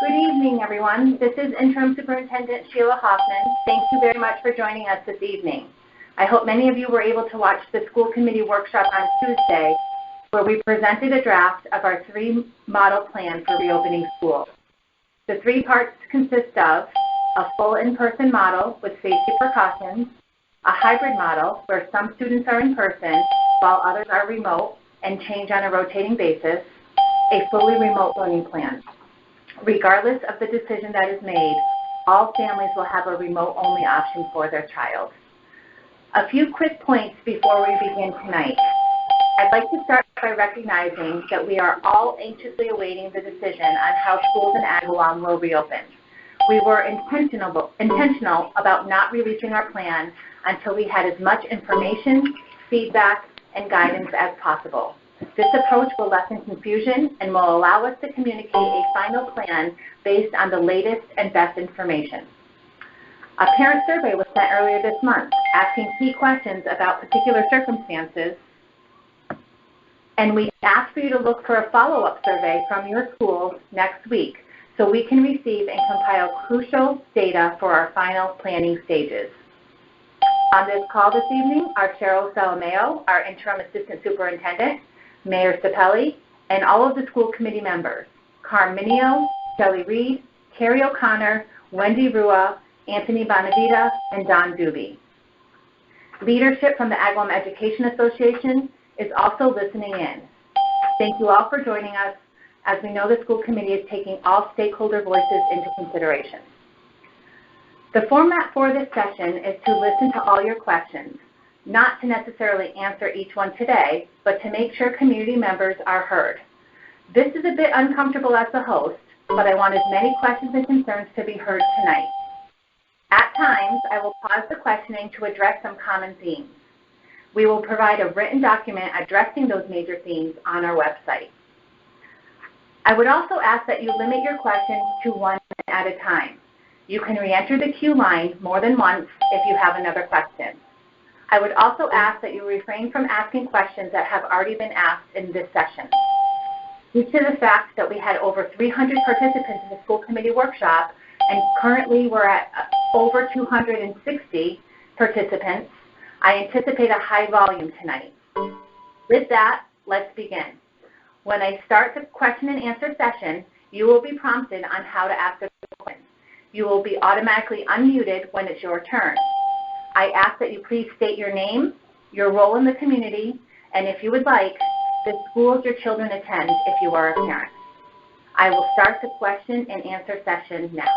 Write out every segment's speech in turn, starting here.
Good evening, everyone. This is Interim Superintendent Sheila Hoffman. Thank you very much for joining us this evening. I hope many of you were able to watch the school committee workshop on Tuesday, where we presented a draft of our 3-model plan for reopening schools. The 3 parts consist of a full in-person model with safety precautions, a hybrid model where some students are in person while others are remote and change on a rotating basis, a fully remote learning plan. Regardless of the decision that is made, all families will have a remote-only option for their child. A few quick points before we begin tonight. I'd like to start by recognizing that we are all anxiously awaiting the decision on how schools in Agawam will reopen. We were intentional about not releasing our plan until we had as much information, feedback, and guidance as possible. This approach will lessen confusion and will allow us to communicate a final plan based on the latest and best information. A parent survey was sent earlier this month asking key questions about particular circumstances, and we asked for you to look for a follow-up survey from your schools next week so we can receive and compile crucial data for our final planning stages. On this call this evening are Cheryl Salameo, our Interim Assistant Superintendent, Mayor Stapelli, and all of the school committee members, Carm Minio, Shelley Reed, Carrie O'Connor, Wendy Rua, Anthony Bonavita, and Don Doobie. Leadership from the Agawam Education Association is also listening in. Thank you all for joining us, as we know the school committee is taking all stakeholder voices into consideration. The format for this session is to listen to all your questions, not to necessarily answer each one today, but to make sure community members are heard. This is a bit uncomfortable as the host, but I want as many questions and concerns to be heard tonight. At times, I will pause the questioning to address some common themes. We will provide a written document addressing those major themes on our website. I would also ask that you limit your questions to one at a time. You can re-enter the queue line more than once if you have another question. I would also ask that you refrain from asking questions that have already been asked in this session. Due to the fact that we had over 300 participants in the school committee workshop, and currently we're at over 260 participants, I anticipate a high volume tonight. With that, let's begin. When I start the question and answer session, you will be prompted on how to ask a question. You will be automatically unmuted when it's your turn. I ask that you please state your name, your role in the community, and if you would like, the schools your children attend if you are a parent. I will start the question and answer session now.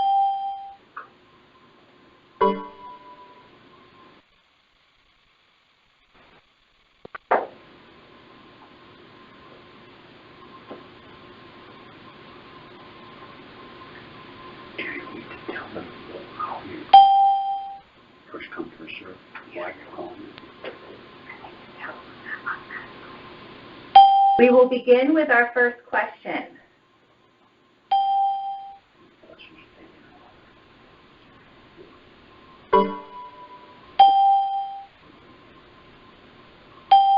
We will begin with our first question.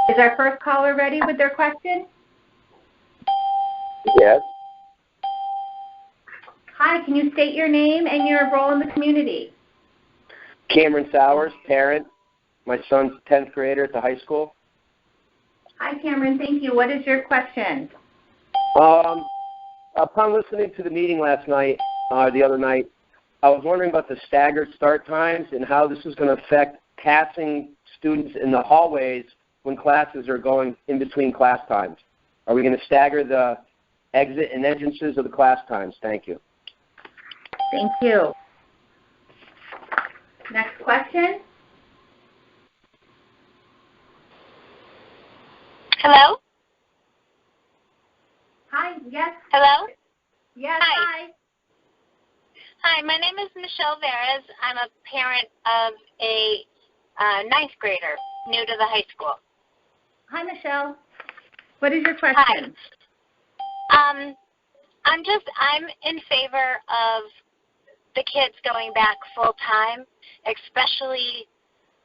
Is our first caller ready with their question? Yes. Hi, can you state your name and your role in the community? Cameron Sowers, parent. My son's 10th grader at the high school. Hi, Cameron. Thank you. What is your question? Upon listening to the meeting last night, the other night, I was wondering about the staggered start times and how this is going to affect passing students in the hallways when classes are going in between class times. Are we going to stagger the exit and entrances of the class times? Thank you. Thank you. Next question. Hello? Hi, yes. Hello? Yes, Hi. Hi, my name is Michelle Veras. I'm a parent of a 9th grader, new to the high school. Hi, Michelle. What is your question? Hi. I'm in favor of the kids going back full time, especially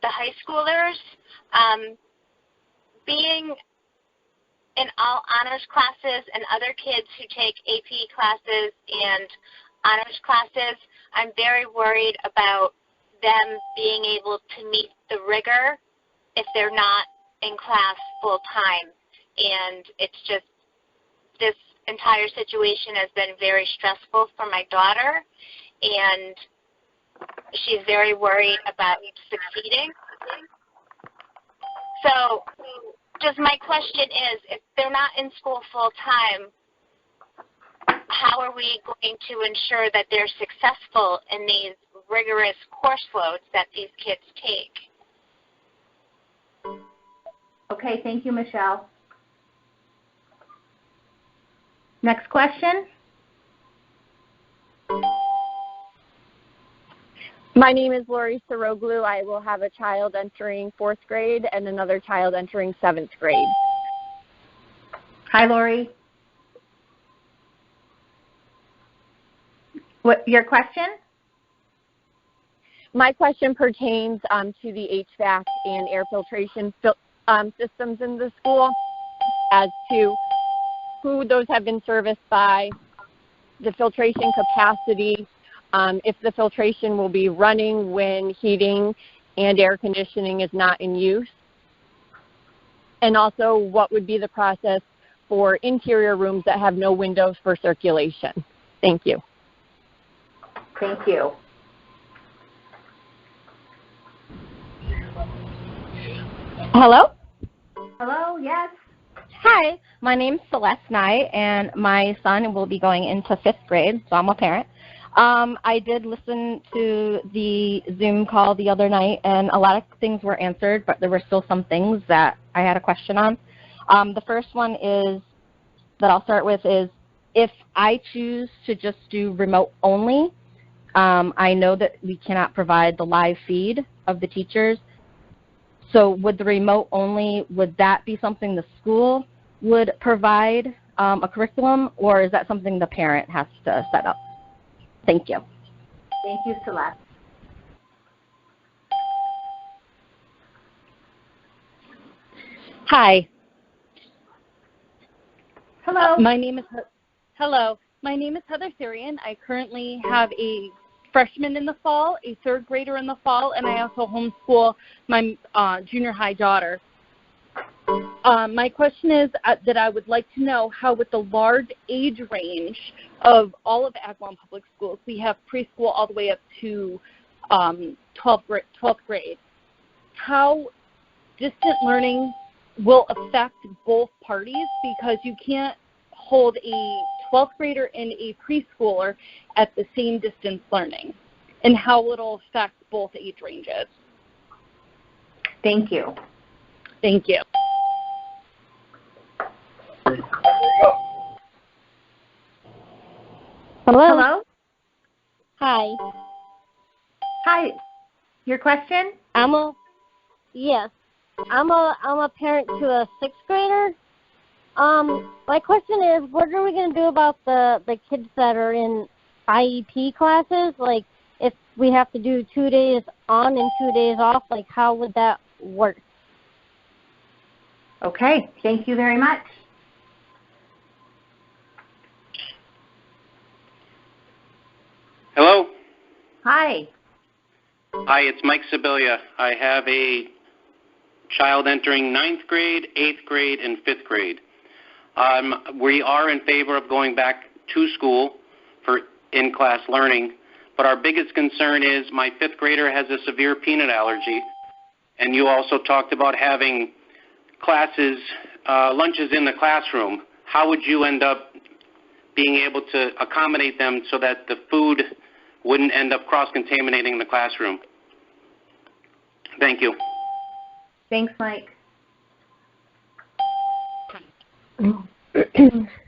the high schoolers. Being in all honors classes and other kids who take AP classes and honors classes. I'm very worried about them being able to meet the rigor if they're not in class full time. And it's just, this entire situation has been very stressful for my daughter, and she's very worried about succeeding. So just my question is, if they're not in school full time, how are we going to ensure that they're successful in these rigorous course loads that these kids take? Okay, thank you, Michelle. Next question. My name is Lori Soroglu. I will have a child entering 4th grade and another child entering 7th grade. Hi, Lori. What your question? My question pertains to the HVAC and air filtration systems in the school, as to who those have been serviced by, the filtration capacity, if the filtration will be running when heating and air conditioning is not in use, and also what would be the process for interior rooms that have no windows for circulation. Thank you. Thank you. Hello? Hello, yes. Hi, my name's Celeste Nye, and my son will be going into 5th grade, so I'm a parent. I did listen to the Zoom call the other night, and a lot of things were answered, but there were still some things that I had a question on. The first one is, that I'll start with, is if I choose to just do remote only, I know that we cannot provide the live feed of the teachers. So would the remote only, would that be something the school would provide a curriculum, or is that something the parent has to set up? Thank you. Thank you, Celeste. Hi. Hello. My name is Heather Syrian. I currently have a freshman in the fall, a 3rd grader in the fall, and I also homeschool my junior high daughter. My question is that I would like to know how, with the large age range of all of Agawam Public Schools, we have preschool all the way up to 12th grade, how distant learning will affect both parties, because you can't hold a 12th grader and a preschooler at the same distance learning, and how it'll affect both age ranges. Thank you. Thank you. Hello? Hello? Hi. Hi. Your question? I'm a parent to a 6th grader. My question is, what are we going to do about the kids that are in IEP classes? Like, if we have to do 2 days on and 2 days off, like, how would that work? Okay. Thank you very much. Hello. Hi. Hi, it's Mike Sibilia. I have a child entering 9th grade, 8th grade, and 5th grade. We are in favor of going back to school for in-class learning, but our biggest concern is my 5th grader has a severe peanut allergy, and you also talked about having classes, lunches in the classroom. How would you end up being able to accommodate them so that the food wouldn't end up cross-contaminating the classroom? Thank you. Thanks, Mike.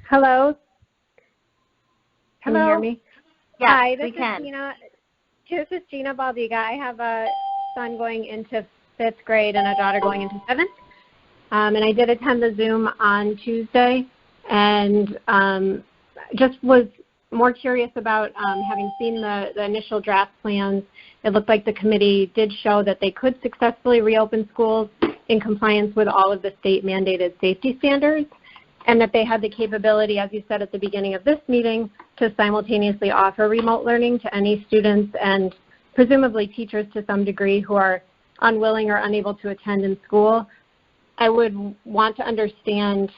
Hello? Can you Hello? hear me? Yes, Hi, we can. This is Gina Baldiga. I have a son going into 5th grade and a daughter going into 7th. And I did attend the Zoom on Tuesday, and just was more curious about having seen the initial draft plans. It looked like the committee did show that they could successfully reopen schools in compliance with all of the state-mandated safety standards. and that they had the capability, as you said at the beginning of this meeting, to simultaneously offer remote learning to any students and presumably teachers to some degree who are unwilling or unable to attend in school. I would want to understand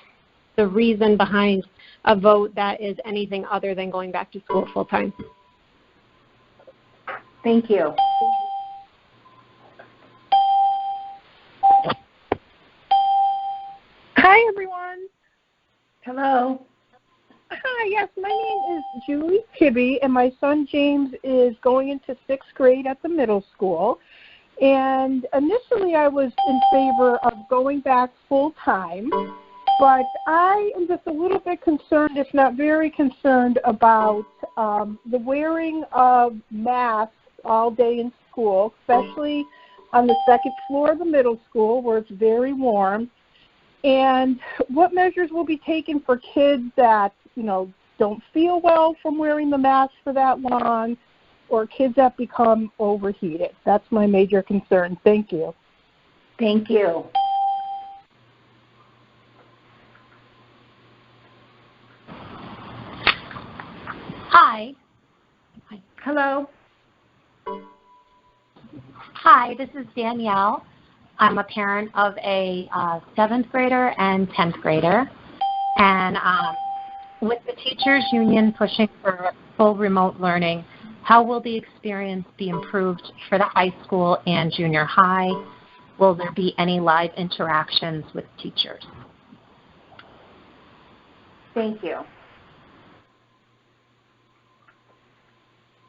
the reason behind a vote that is anything other than going back to school full time. Thank you. Hi, everyone. Hello. Hi, yes, my name is Julie Kibbe, and my son James is going into 6th grade at the middle school. And initially I was in favor of going back full-time, but I am just a little bit concerned, if not very concerned, about the wearing of masks all day in school, especially on the 2nd floor of the middle school where it's very warm. And what measures will be taken for kids that, don't feel well from wearing the mask for that long, or kids that become overheated? That's my major concern. Thank you. Thank you. Hi. Hello. Hi, this is Danielle. I'm a parent of a 7th grader and 10th grader. And with the teachers union pushing for full remote learning, how will the experience be improved for the high school and junior high? Will there be any live interactions with teachers? Thank you.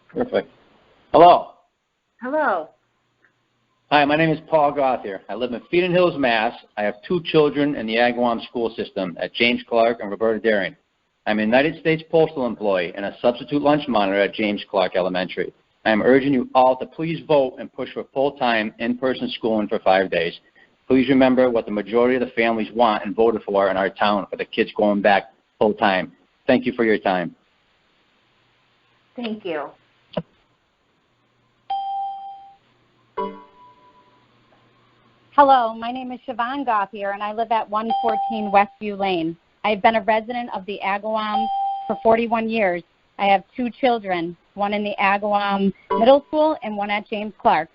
Perfect. Hello. Hello. Hi, my name is Paul Gothier. I live in Feeding Hills, Mass. I have 2 children in the Agawam school system at James Clark and Roberta Daring. I'm a United States Postal employee and a substitute lunch monitor at James Clark Elementary. I am urging you all to please vote and push for full-time in-person schooling for 5 days. Please remember what the majority of the families want and voted for in our town for the kids going back full-time. Thank you for your time. Thank you. Hello, my name is Siobhan Gothier, and I live at 114 Westview Lane. I've been a resident of the Agawam for 41 years. I have 2 children, one in the Agawam Middle School and one at James Clark.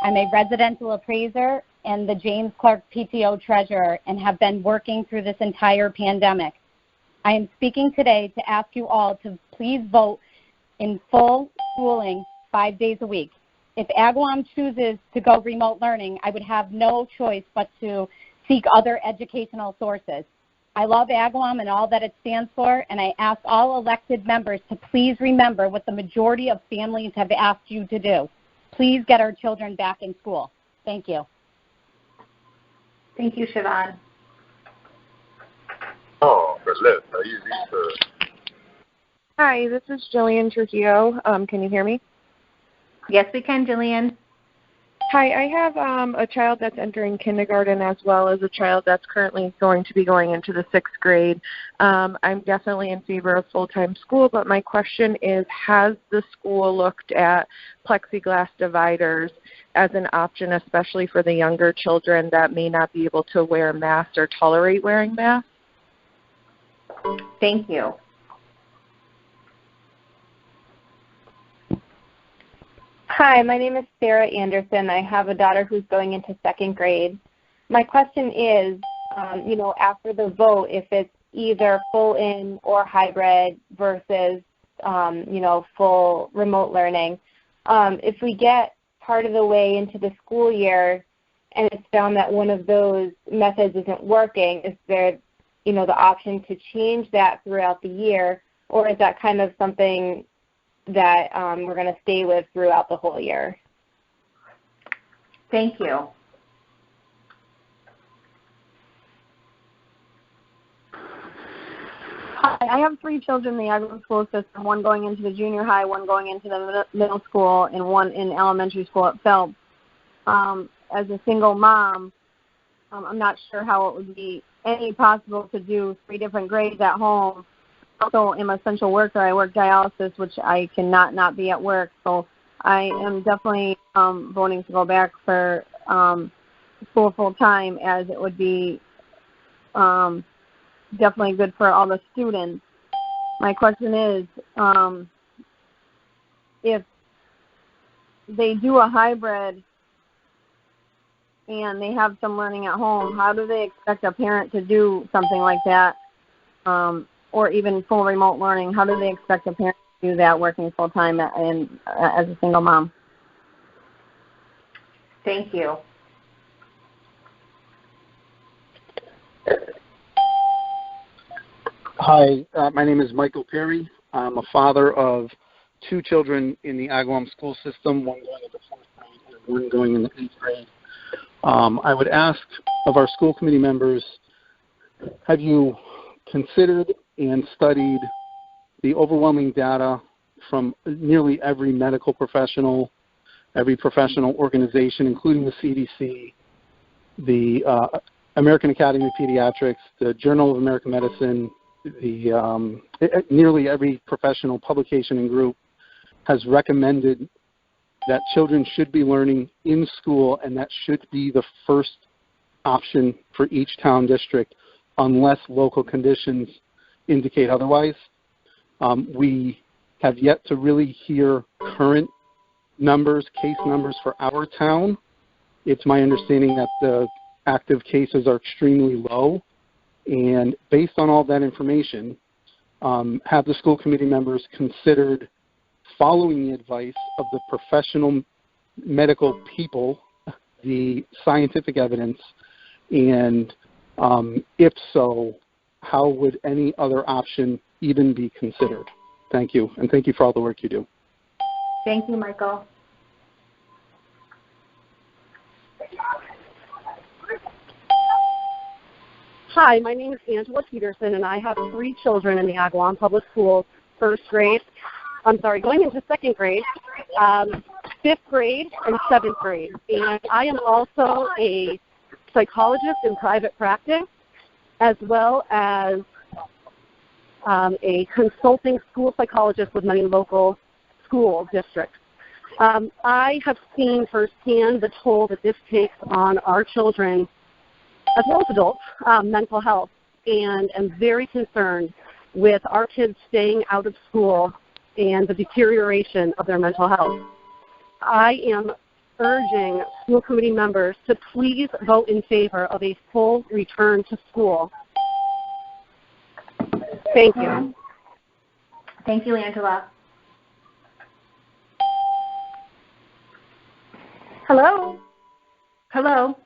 I'm a residential appraiser and the James Clark PTO treasurer and have been working through this entire pandemic. I am speaking today to ask you all to please vote in full schooling 5 days a week. If Agawam chooses to go remote learning, I would have no choice but to seek other educational sources. I love Agawam and all that it stands for, and I ask all elected members to please remember what the majority of families have asked you to do. Please get our children back in school. Thank you. Thank you, Siobhan. Hi, this is Jillian Trujillo. Can you hear me? Yes, we can, Jillian. Hi, I have a child that's entering kindergarten as well as a child that's currently going to be going into the 6th grade. I'm definitely in favor of full-time school, but my question is, has the school looked at plexiglass dividers as an option, especially for the younger children that may not be able to wear masks or tolerate wearing masks? Thank you. Hi, my name is Sarah Anderson. I have a daughter who's going into 2nd grade. My question is, after the vote, if it's either full in or hybrid versus, full remote learning, if we get part of the way into the school year and it's found that one of those methods isn't working, is there, the option to change that throughout the year, or is that kind of something that we're going to stay with throughout the whole year? Thank you. I have 3 children in the Agawam school system, one going into the junior high, one going into the middle school, and one in elementary school at Phelps. As a single mom, I'm not sure how it would be any possible to do 3 different grades at home. Also, I'm an essential worker. I work dialysis, which I cannot not be at work. So I am definitely voting to go back for school full time, as it would be definitely good for all the students. My question is, if they do a hybrid and they have some learning at home, how do they expect a parent to do something like that, or even full remote learning? How do they expect a parent to do that working full-time and as a single mom? Thank you. Hi, my name is Michael Perry. I'm a father of 2 children in the Agawam school system, one going into 4th grade and one going into 8th grade. I would ask of our school committee members, have you considered and studied the overwhelming data from nearly every medical professional, every professional organization, including the CDC, the American Academy of Pediatrics, the Journal of American Medicine, nearly every professional publication and group has recommended that children should be learning in school, and that should be the first option for each town district unless local conditions indicate otherwise. We have yet to really hear current numbers, case numbers for our town. It's my understanding that the active cases are extremely low. And based on all that information, have the school committee members considered following the advice of the professional medical people, the scientific evidence, and if so, how would any other option even be considered? Thank you, and thank you for all the work you do. Thank you, Michael. Hi, my name is Angela Peterson, and I have 3 children in the Agawam Public Schools, going into 2nd grade, 5th grade, and 7th grade. And I am also a psychologist in private practice, as well as a consulting school psychologist with many local school districts. I have seen firsthand the toll that this takes on our children, as well as adults, mental health, and am very concerned with our kids staying out of school and the deterioration of their mental health. I am urging school committee members to please vote in favor of a full return to school. Thank you. Thank you, Angela. Hello. Hello.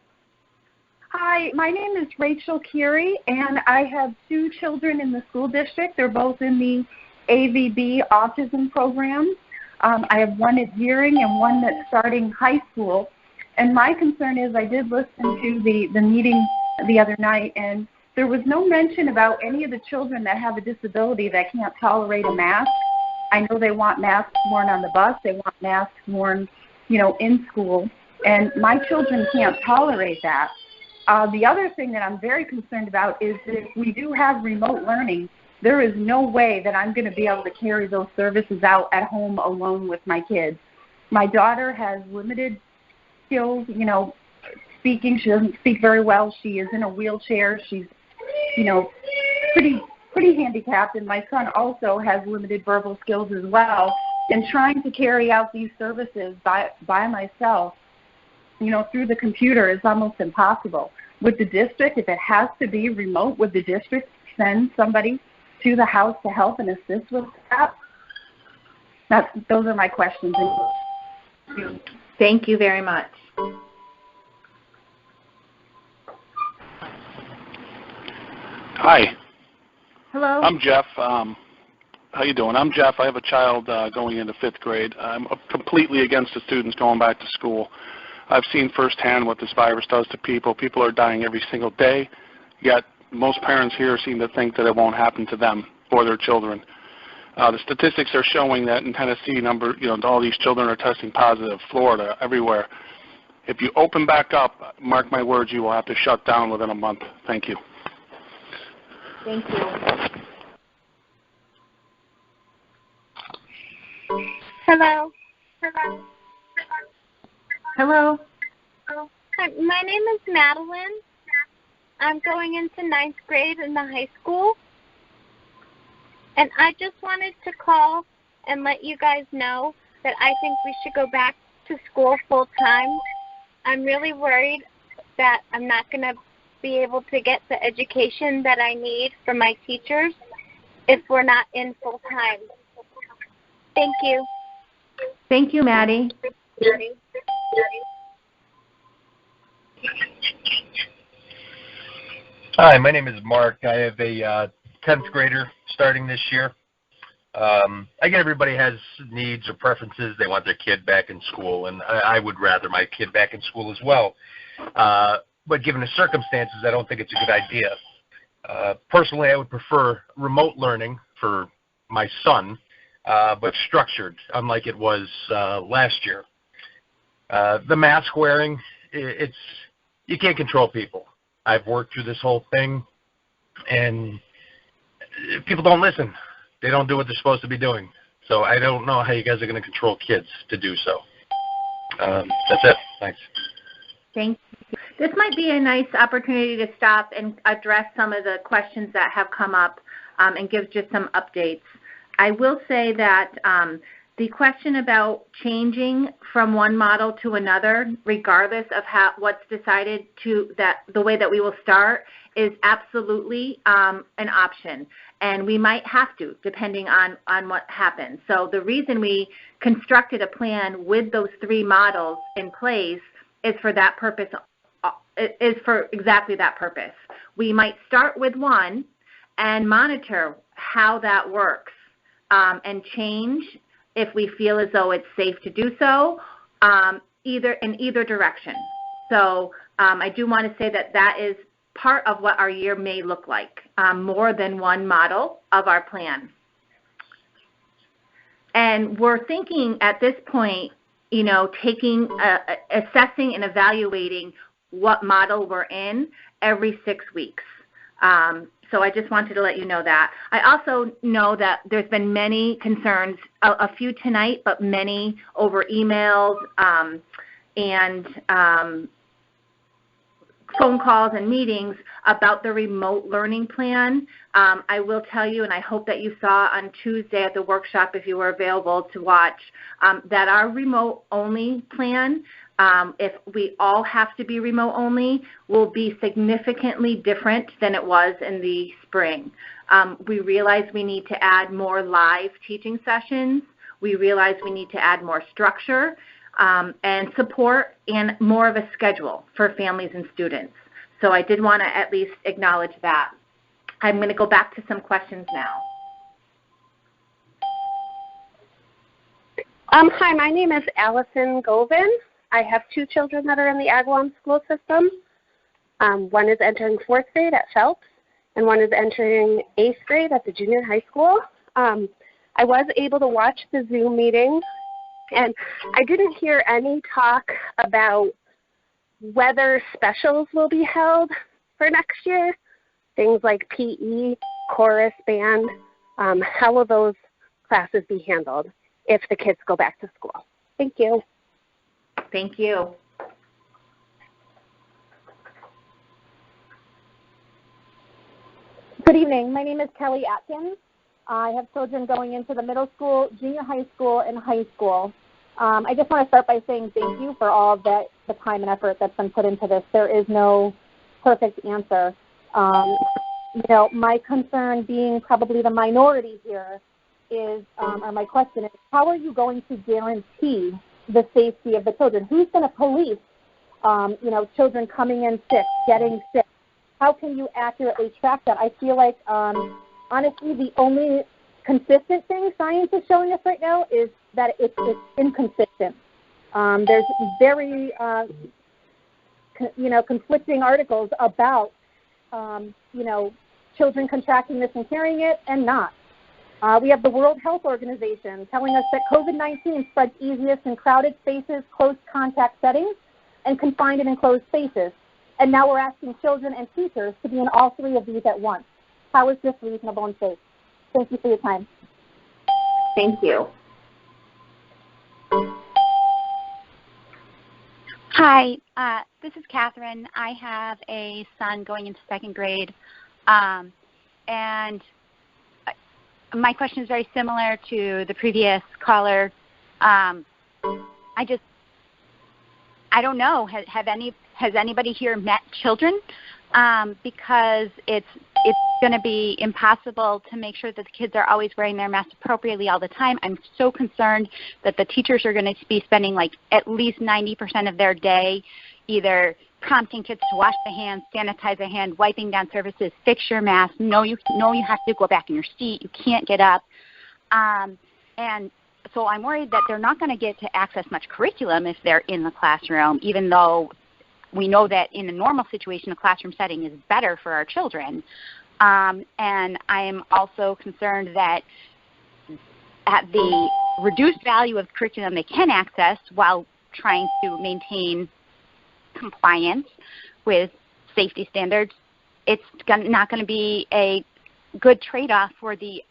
Hi, my name is Rachel Curie, and I have 2 children in the school district. They're both in the AVB autism program. I have one at Deering and one that's starting high school. And my concern is I did listen to the meeting the other night, and there was no mention about any of the children that have a disability that can't tolerate a mask. I know they want masks worn on the bus. They want masks worn, in school. And my children can't tolerate that. The other thing that I'm very concerned about is that if we do have remote learning, there is no way that I'm going to be able to carry those services out at home alone with my kids. My daughter has limited skills, speaking. She doesn't speak very well. She is in a wheelchair. She's, pretty handicapped. And my son also has limited verbal skills as well. And trying to carry out these services by myself, through the computer is almost impossible. Would the district, if it has to be remote, would the district send somebody to the house to help and assist with that? Those are my questions. Thank you very much. Hi. Hello. I'm Jeff. How you doing? I'm Jeff. I have a child going into 5th grade. I'm completely against the students going back to school. I've seen firsthand what this virus does to people. People are dying every single day, yet most parents here seem to think that it won't happen to them or their children. The statistics are showing that in Tennessee, all these children are testing positive, Florida, everywhere. If you open back up, mark my words, you will have to shut down within a month. Thank you. Thank you. Hello. Hello. Hi, my name is Madeline. I'm going into ninth grade in the high school. And I just wanted to call and let you guys know that I think we should go back to school full time. I'm really worried that I'm not going to be able to get the education that I need from my teachers if we're not in full time. Thank you. Thank you, Maddie. Hi, my name is Mark. I have a 10th grader starting this year. I get everybody has needs or preferences. They want their kid back in school, and I would rather my kid back in school as well. But given the circumstances, I don't think it's a good idea. Personally, I would prefer remote learning for my son, but structured, unlike it was last year. The mask wearing, you can't control people. I've worked through this whole thing, and people don't listen. They don't do what they're supposed to be doing. So I don't know how you guys are going to control kids to do so. That's it. Thanks. Thank you. This might be a nice opportunity to stop and address some of the questions that have come up and give just some updates. I will say that the question about changing from one model to another, regardless of what's decided the way that we will start, is absolutely an option. And we might have to, depending on what happens. So the reason we constructed a plan with those 3 models in place is for that purpose, is for exactly that purpose. We might start with one and monitor how that works and change if we feel as though it's safe to do so, in either direction. So I do want to say that is part of what our year may look like, more than one model of our plan. And we're thinking at this point, assessing and evaluating what model we're in every 6 weeks. So I just wanted to let you know that. I also know that there's been many concerns, a few tonight, but many over emails and phone calls and meetings about the remote learning plan. I will tell you, and I hope that you saw on Tuesday at the workshop, if you were available to watch, that our remote-only plan, if we all have to be remote-only, will be significantly different than it was in the spring. We realize we need to add more live teaching sessions. We realize we need to add more structure and support and more of a schedule for families and students. So I did want to at least acknowledge that. I'm going to go back to some questions now. Hi, my name is Allison Govin. I have 2 children that are in the Agawam school system. One is entering 4th grade at Phelps, and one is entering 8th grade at the junior high school. I was able to watch the Zoom meeting, and I didn't hear any talk about whether specials will be held for next year, things like PE, chorus, band. How will those classes be handled if the kids go back to school? Thank you. Thank you. Good evening. My name is Kelly Atkins. I have children going into the middle school, junior high school, and high school. I just want to start by saying thank you for all the time and effort that's been put into this. There is no perfect answer. My concern, being probably the minority here, is, or my question is, how are you going to guarantee the safety of the children? Who's going to police, children coming in sick, getting sick? How can you accurately track that? I feel like, honestly, the only consistent thing science is showing us right now is that it's inconsistent. There's very, conflicting articles about, children contracting this and carrying it and not. We have the World Health Organization telling us that COVID-19 spreads easiest in crowded spaces, close contact settings, and confined and enclosed spaces. And now we're asking children and teachers to be in all 3 of these at once. How is this reasonable and safe? Thank you for your time. Thank you. Hi, this is Catherine. I have a son going into second grade, and my question is very similar to the previous caller. I don't know. Has anybody here met children? Because it's going to be impossible to make sure that the kids are always wearing their masks appropriately all the time. I'm so concerned that the teachers are going to be spending like at least 90% of their day either prompting kids to wash their hands, sanitize their hand, wiping down surfaces, fix your mask. No, you have to go back in your seat. You can't get up. And so I'm worried that they're not going to get to access much curriculum if they're in the classroom, even though we know that in a normal situation, a classroom setting is better for our children. And I am also concerned that at the reduced value of curriculum they can access while trying to maintain compliance with safety standards, it's not going to be a good trade-off for the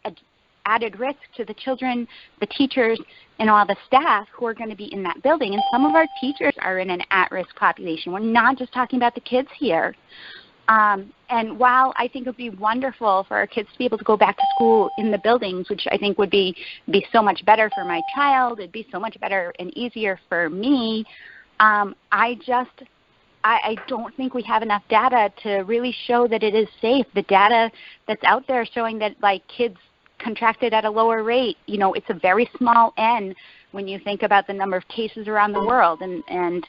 added risk to the children, the teachers, and all the staff who are going to be in that building. And some of our teachers are in an at-risk population. We're not just talking about the kids here. And while I think it would be wonderful for our kids to be able to go back to school in the buildings, which I think would be so much better for my child, it'd be so much better and easier for me, I don't think we have enough data to really show that it is safe. The data that's out there showing that like kids contracted at a lower rate, it's a very small N when you think about the number of cases around the world. And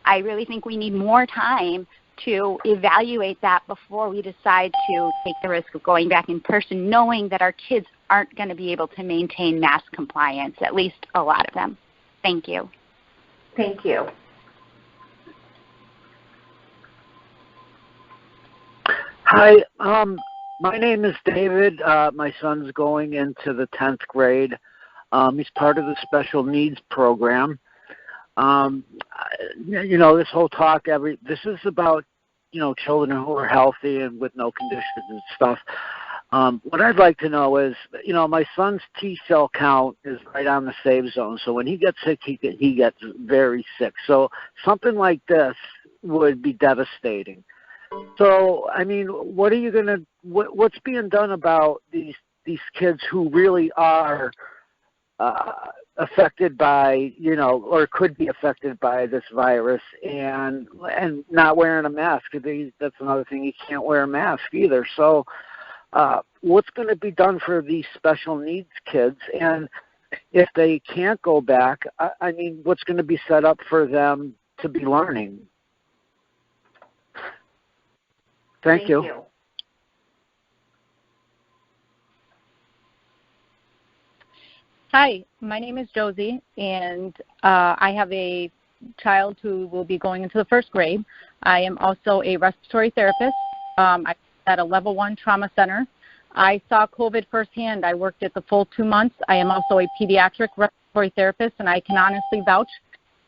I really think we need more time to evaluate that before we decide to take the risk of going back in person, knowing that our kids aren't going to be able to maintain mask compliance, at least a lot of them. Thank you. Thank you. Hi, my name is David. My son's going into the 10th grade. He's part of the special needs program. This whole talk, this is about, children who are healthy and with no conditions and stuff. What I'd like to know is, my son's T-cell count is right on the safe zone. So when he gets sick, he gets very sick. So something like this would be devastating. So, I mean, what's being done about these kids who really are affected by, or could be affected by this virus and not wearing a mask? That's another thing. You can't wear a mask either. So what's going to be done for these special needs kids? And if they can't go back, I mean, what's going to be set up for them to be learning? Thank you. Hi, my name is Josie, and I have a child who will be going into the first grade. I am also a respiratory therapist. I'm at a level 1 trauma center. I saw COVID firsthand. I worked it the full 2 months. I am also a pediatric respiratory therapist, and I can honestly vouch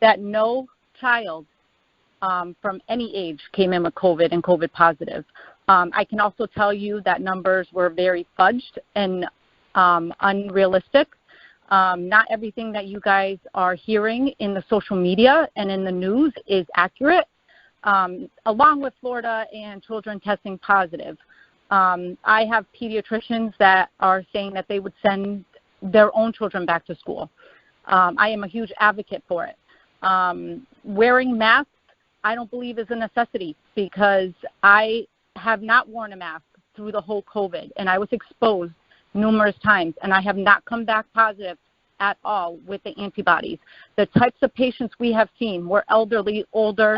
that no child from any age came in with COVID and COVID positive. I can also tell you that numbers were very fudged and unrealistic. Not everything that you guys are hearing in the social media and in the news is accurate, along with Florida and children testing positive. I have pediatricians that are saying that they would send their own children back to school. I am a huge advocate for it. Wearing masks, I don't believe is a necessity, because I have not worn a mask through the whole COVID, and I was exposed numerous times, and I have not come back positive at all with the antibodies. The types of patients we have seen were elderly, older,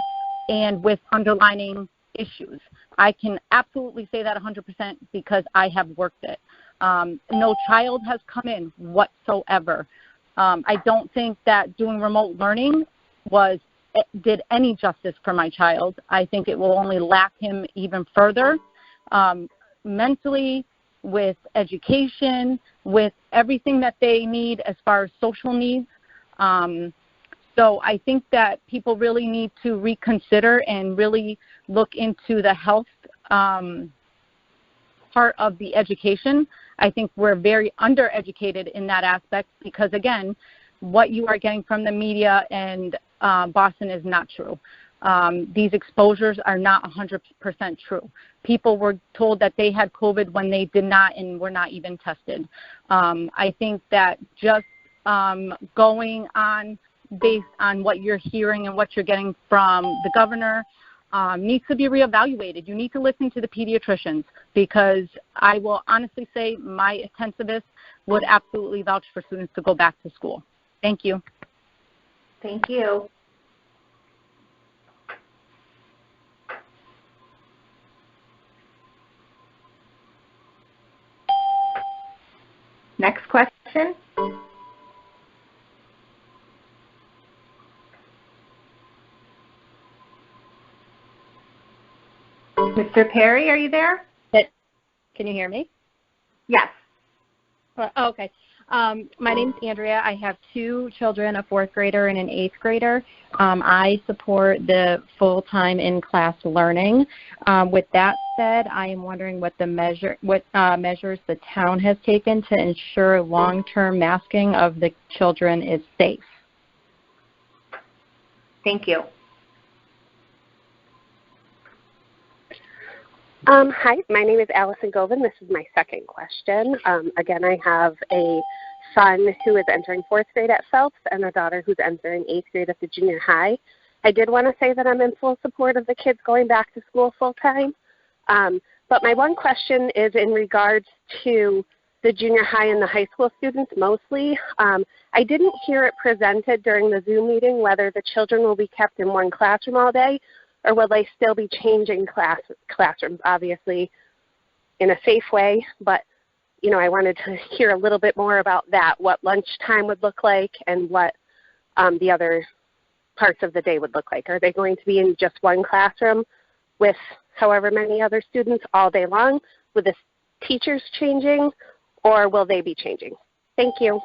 and with underlying issues. I can absolutely say that 100% because I have worked it. No child has come in whatsoever. I don't think that doing remote learning did any justice for my child. I think it will only lack him even further, mentally, with education, with everything that they need as far as social needs. So I think that people really need to reconsider and really look into the health part of the education. I think we're very undereducated in that aspect because, again, what you are getting from the media and Boston is not true. These exposures are not 100% true. People were told that they had COVID when they did not and were not even tested. I think that just going on based on what you're hearing and what you're getting from the governor needs to be reevaluated. You need to listen to the pediatricians, because I will honestly say my intensivist would absolutely vouch for students to go back to school. Thank you. Thank you. Next question. Mr. Perry, are you there? Can you hear me? Yes. Oh, okay. My name's Andrea. I have two children, a 4th grader and an 8th grader. I support the full-time in-class learning. With that said, I am wondering what measures the town has taken to ensure long-term masking of the children is safe. Thank you. Hi, my name is Allison Govan. This is my second question. Again, I have a son who is entering 4th grade at Phelps and a daughter who's entering 8th grade at the junior high. I did want to say that I'm in full support of the kids going back to school full time. But my one question is in regards to the junior high and the high school students mostly. I didn't hear it presented during the Zoom meeting whether the children will be kept in one classroom all day, or will they still be changing classrooms, obviously in a safe way. But, you know, I wanted to hear a little bit more about that, what lunchtime would look like and what the other parts of the day would look like. Are they going to be in just one classroom with however many other students all day long, with the teachers changing, or will they be changing? Thank you.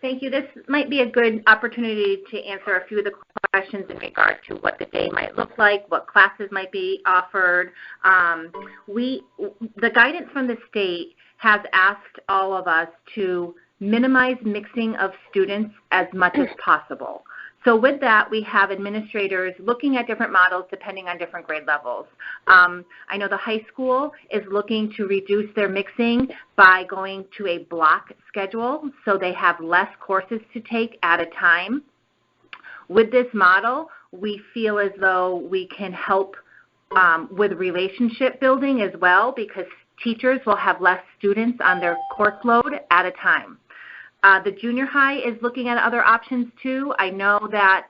Thank you. This might be a good opportunity to answer a few of the questions in regard to what the day might look like, what classes might be offered. The guidance from the state has asked all of us to minimize mixing of students as much as possible. So with that, we have administrators looking at different models depending on different grade levels. I know the high school is looking to reduce their mixing by going to a block schedule, so they have less courses to take at a time. With this model, we feel as though we can help with relationship building as well, because teachers will have less students on their course load at a time. The junior high is looking at other options too. I know that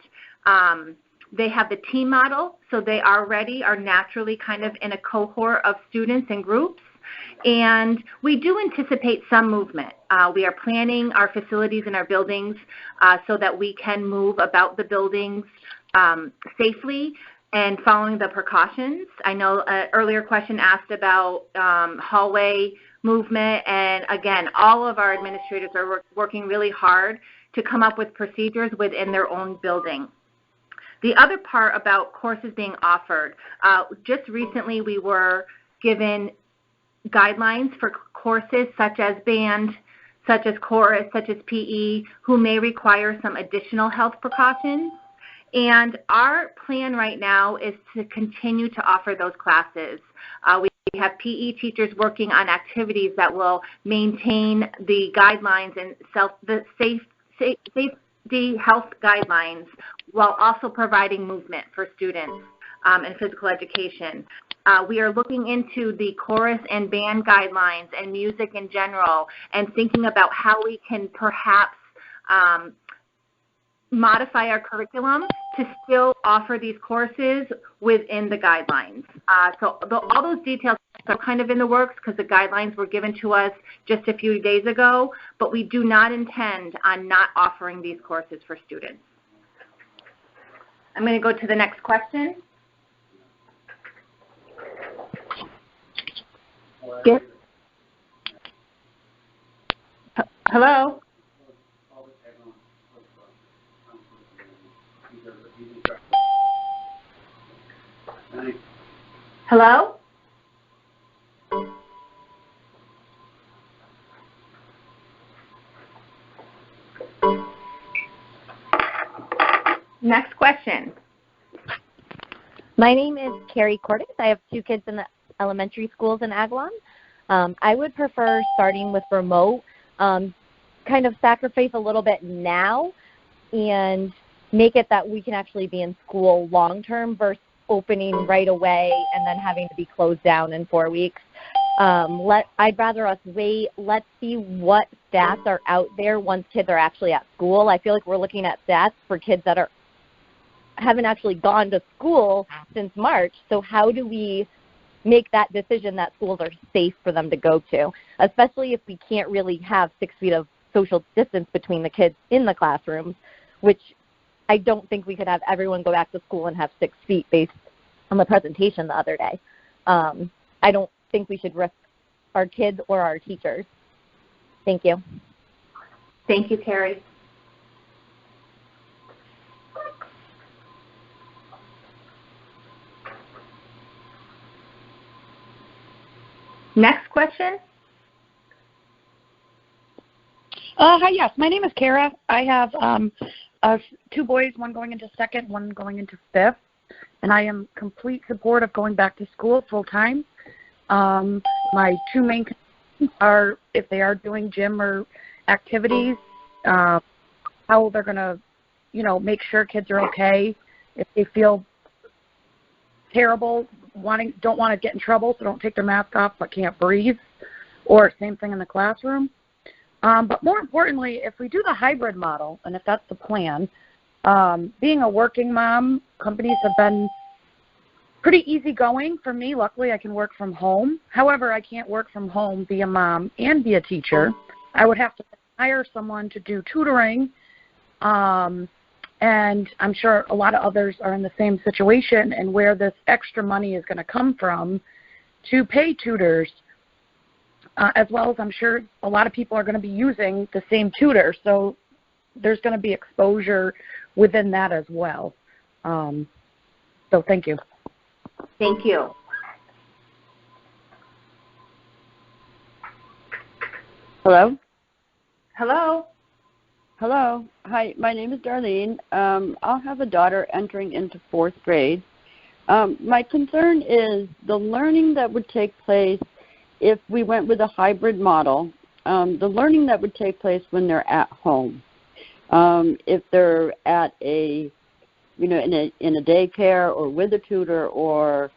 they have the team model, so they already are naturally kind of in a cohort of students and groups. And we do anticipate some movement. We are planning our facilities and our buildings so that we can move about the buildings safely and following the precautions. I know an earlier question asked about hallway movement, and again, all of our administrators are working really hard to come up with procedures within their own building. The other part about courses being offered, just recently we were given guidelines for courses such as band, such as chorus, such as PE, who may require some additional health precautions. And our plan right now is to continue to offer those classes. We have PE teachers working on activities that will maintain the guidelines and the safety health guidelines while also providing movement for students and physical education. We are looking into the chorus and band guidelines and music in general and thinking about how we can perhaps modify our curriculum to still offer these courses within the guidelines. So all those details are kind of in the works because the guidelines were given to us just a few days ago, but we do not intend on not offering these courses for students. I'm going to go to the next question. Yes. Hello? Hello? Next question. My name is Carrie Cordes. I have 2 kids in the elementary schools in Agawam. I would prefer starting with remote, kind of sacrifice a little bit now and make it that we can actually be in school long term versus opening right away and then having to be closed down in 4 weeks. I'd rather us wait. Let's see what stats are out there once kids are actually at school. I feel like we're looking at stats for kids that haven't actually gone to school since March. So how do we make that decision that schools are safe for them to go to, especially if we can't really have 6 feet of social distance between the kids in the classrooms, which I don't think we could have everyone go back to school and have 6 feet based on the presentation the other day. I don't think we should risk our kids or our teachers. Thank you. Thank you, Carrie. Next question. Hi, yes. My name is Kara. I have 2 boys, one going into 2nd, one going into 5th, and I am complete support of going back to school full time. My 2 main concerns are if they are doing gym or activities, how they're going to, make sure kids are okay. If they feel terrible, don't want to get in trouble, so don't take their mask off but can't breathe, or same thing in the classroom. But more importantly, if we do the hybrid model, and if that's the plan, being a working mom, companies have been pretty easygoing for me. Luckily, I can work from home. However, I can't work from home, be a mom, and be a teacher. I would have to hire someone to do tutoring, and I'm sure a lot of others are in the same situation, and where this extra money is going to come from to pay tutors, as well as I'm sure a lot of people are going to be using the same tutor, so there's going to be exposure within that as well. So thank you. Thank you. Hello? Hello? Hello. Hi, my name is Darlene. I'll have a daughter entering into 4th grade. My concern is the learning that would take place if we went with a hybrid model, the learning that would take place when they're at home. If they're at in a daycare or with a tutor or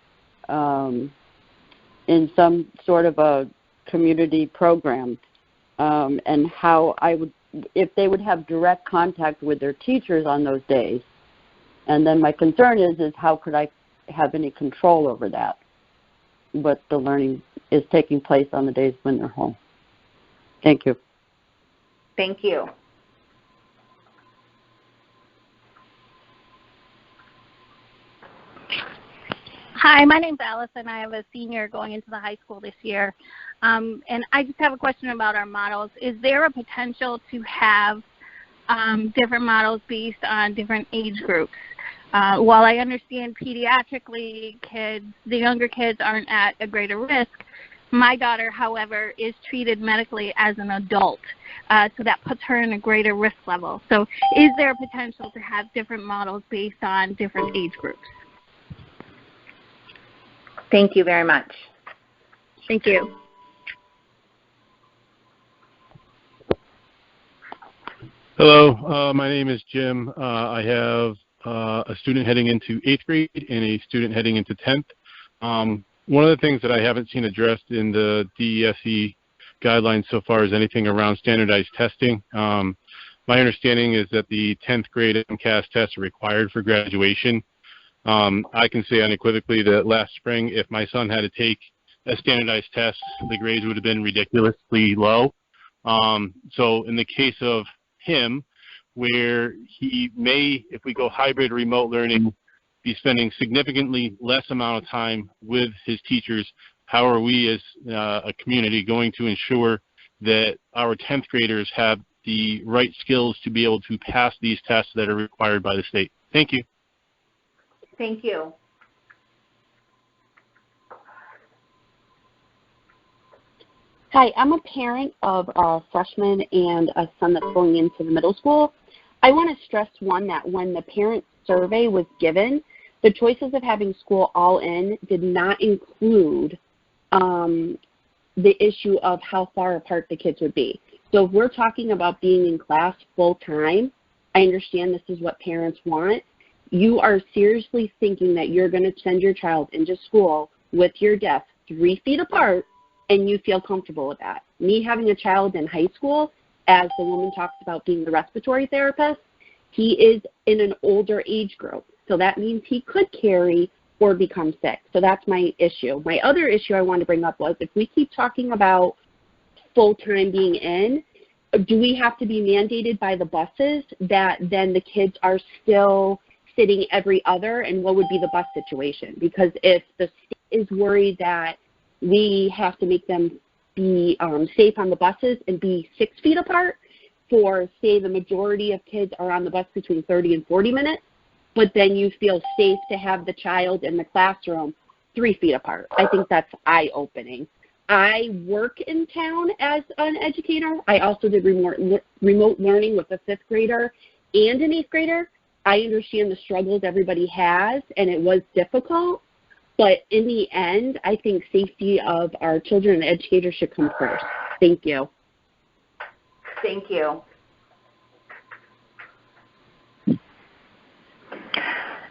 in some sort of a community program, and how if they would have direct contact with their teachers on those days. And then my concern is how could I have any control over that, what the learning is taking place on the days when they're home. Thank you. Thank you. Hi, my name's Allison. I have a senior going into the high school this year. And I just have a question about our models. Is there a potential to have different models based on different age groups? While I understand pediatrically the younger kids aren't at a greater risk, my daughter, however, is treated medically as an adult. So that puts her in a greater risk level. So is there a potential to have different models based on different age groups? Thank you very much. Thank you. Hello, my name is Jim. I have a student heading into 8th grade and a student heading into 10th. One of the things that I haven't seen addressed in the DESE guidelines so far is anything around standardized testing. My understanding is that the 10th grade MCAS tests are required for graduation. I can say unequivocally that last spring, if my son had to take a standardized test, the grades would have been ridiculously low. So in the case of him, where he may, if we go hybrid remote learning, be spending significantly less amount of time with his teachers, how are we as a community going to ensure that our 10th graders have the right skills to be able to pass these tests that are required by the state? Thank you. Thank you. Hi, I'm a parent of a freshman and a son that's going into the middle school. I want to stress, one, that when the parents survey was given, the choices of having school all in did not include the issue of how far apart the kids would be. So if we're talking about being in class full time, I understand this is what parents want. You are seriously thinking that you're going to send your child into school with your desk 3 feet apart, and you feel comfortable with that. Me having a child in high school, as the woman talks about being the respiratory therapist, he is in an older age group. So that means he could carry or become sick. So that's my issue. My other issue I wanted to bring up was if we keep talking about full-time being in, do we have to be mandated by the buses that then the kids are still sitting every other, and what would be the bus situation? Because if the state is worried that we have to make them be safe on the buses and be 6 feet apart for, say, the majority of kids are on the bus between 30 and 40 minutes, but then you feel safe to have the child in the classroom 3 feet apart. I think that's eye-opening. I work in town as an educator. I also did remote learning with a 5th grader and an 8th grader. I understand the struggles everybody has, and it was difficult. But in the end, I think safety of our children and educators should come first. Thank you. Thank you.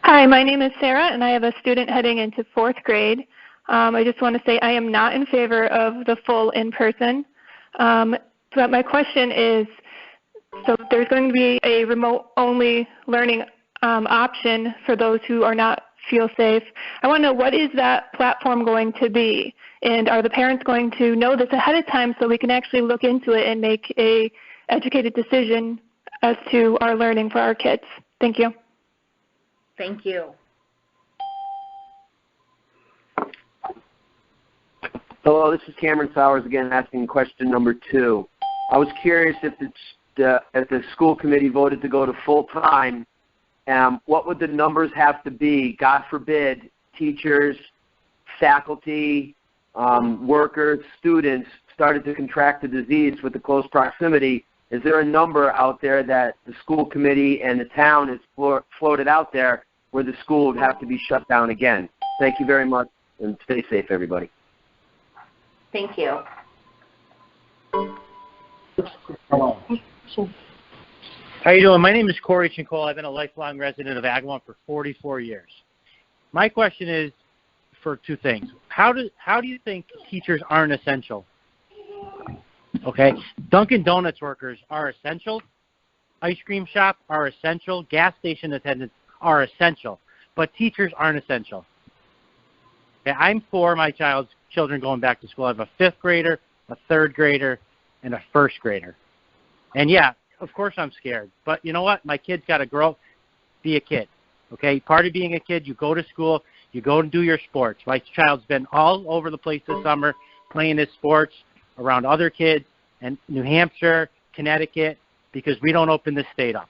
Hi, my name is Sarah, and I have a student heading into 4th grade. I just want to say I am not in favor of the full in-person. But my question is, so there's going to be a remote-only learning option for those who are not feel safe. I want to know, what is that platform going to be? And are the parents going to know this ahead of time so we can actually look into it and make a educated decision as to our learning for our kids? Thank you. Thank you. Hello, this is Cameron Sowers again, asking question number 2. I was curious if the school committee voted to go to full-time, what would the numbers have to be? God forbid, teachers, faculty, workers, students started to contract the disease with the close proximity. Is there a number out there that the school committee and the town has floated out there where the school would have to be shut down again? Thank you very much, and stay safe, everybody. Thank you. Hello. How you doing? My name is Corey Chincole. I've been a lifelong resident of Agawam for 44 years. My question is for 2 things. How do you think teachers aren't essential? Okay, Dunkin' Donuts workers are essential. Ice cream shop are essential. Gas station attendants are essential. But teachers aren't essential. Okay, I'm for my children going back to school. I have a 5th grader, a 3rd grader, and a 1st grader. And yeah, of course I'm scared. But you know what? My kid's got to grow up, be a kid. Okay, part of being a kid, you go to school, you go and do your sports. My child's been all over the place this summer playing his sports around other kids in New Hampshire, Connecticut, because we don't open this state up.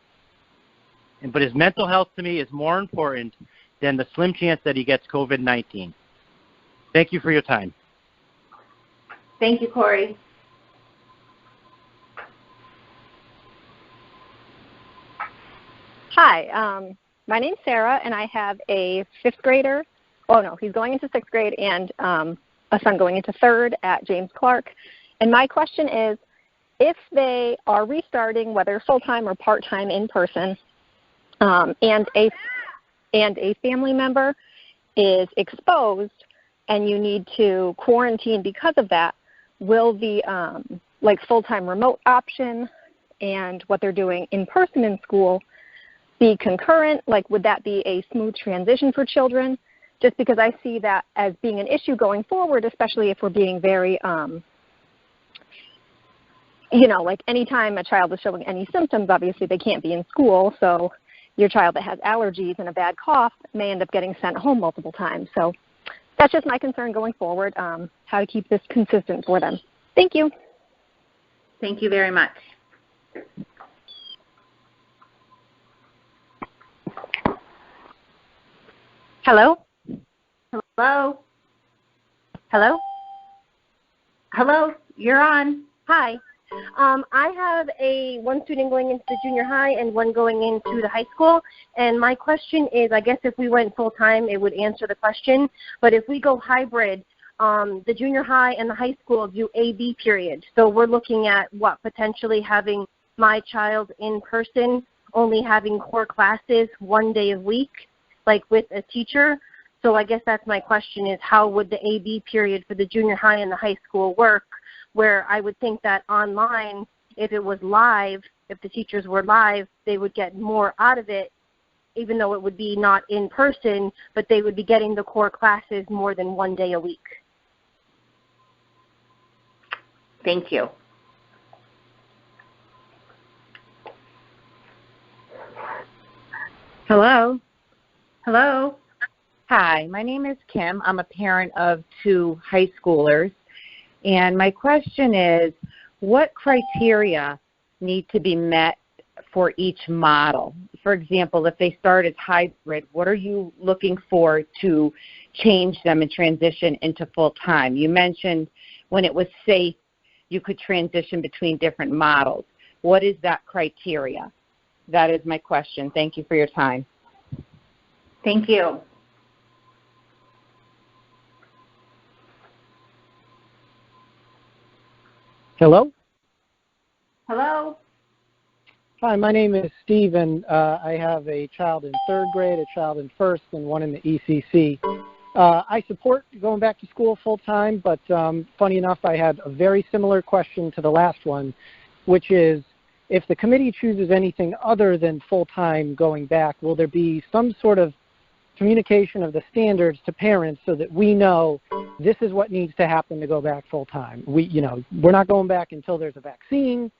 But his mental health to me is more important than the slim chance that he gets COVID-19. Thank you for your time. Thank you, Corey. Hi, my name's Sarah, and I have a 5th grader. Oh, no, he's going into 6th grade, and a son going into 3rd at James Clark. And my question is, if they are restarting, whether full-time or part-time in person, and a family member is exposed and you need to quarantine because of that, will the full-time remote option and what they're doing in person in school be concurrent? Like, would that be a smooth transition for children? Just because I see that as being an issue going forward, especially if we're being very, anytime a child is showing any symptoms, obviously they can't be in school. So your child that has allergies and a bad cough may end up getting sent home multiple times. So that's just my concern going forward, how to keep this consistent for them. Thank you. Thank you very much. Hello? Hello? Hello? Hello? You're on. Hi. I have one student going into the junior high and one going into the high school. And my question is, I guess if we went full-time, it would answer the question. But if we go hybrid, the junior high and the high school do A-B period. So we're looking at what, potentially having my child in person, only having core classes 1 day a week, like with a teacher. So I guess that's my question, is how would the A-B period for the junior high and the high school work, where I would think that online, if it was live, if the teachers were live, they would get more out of it, even though it would be not in person, but they would be getting the core classes more than 1 day a week. Thank you. Hello. Hello. Hi, my name is Kim. I'm a parent of 2 high schoolers. And my question is, what criteria need to be met for each model? For example, if they start as hybrid, what are you looking for to change them and transition into full-time? You mentioned when it was safe, you could transition between different models. What is that criteria? That is my question. Thank you for your time. Thank you. Hello? Hello? Hi, my name is Steve, and I have a child in 3rd grade, a child in 1st, and one in the ECC. I support going back to school full-time, but funny enough, I had a very similar question to the last one, which is, if the committee chooses anything other than full-time going back, will there be some sort of communication of the standards to parents so that we know this is what needs to happen to go back full-time? We're not going back until there's a vaccine.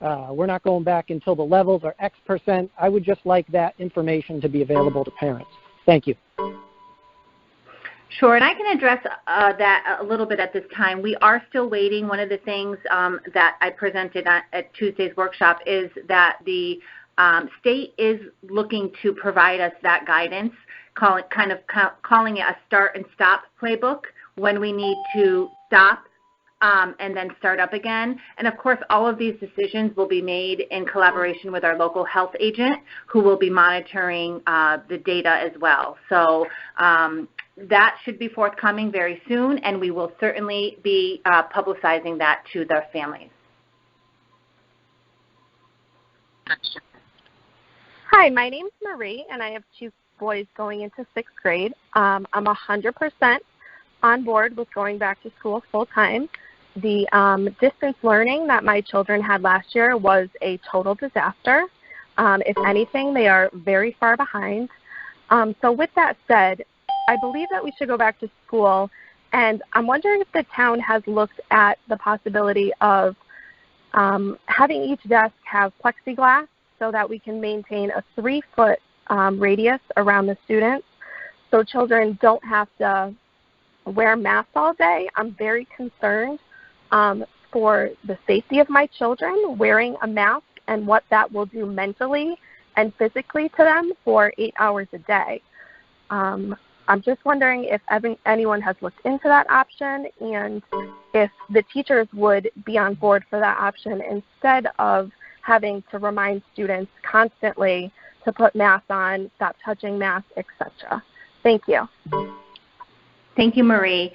We're not going back until the levels are X%. I would just like that information to be available to parents. Thank you. Sure, and I can address that a little bit at this time. We are still waiting. One of the things that I presented at Tuesday's workshop is that the state is looking to provide us that guidance, calling it a start and stop playbook, when we need to stop and then start up again. And of course, all of these decisions will be made in collaboration with our local health agent, who will be monitoring the data as well. So that should be forthcoming very soon, and we will certainly be publicizing that to their families. Hi, my name's Marie, and I have 2 boys going into 6th grade. I'm 100% on board with going back to school full-time. The distance learning that my children had last year was a total disaster. If anything, they are very far behind. So with that said, I believe that we should go back to school, and I'm wondering if the town has looked at the possibility of having each desk have plexiglass so that we can maintain a 3-foot radius around the students so children don't have to wear masks all day. I'm very concerned for the safety of my children wearing a mask and what that will do mentally and physically to them for 8 hours a day. I'm just wondering if anyone has looked into that option, and if the teachers would be on board for that option instead of having to remind students constantly to put masks on, stop touching masks, etc. Thank you. Thank you, Marie.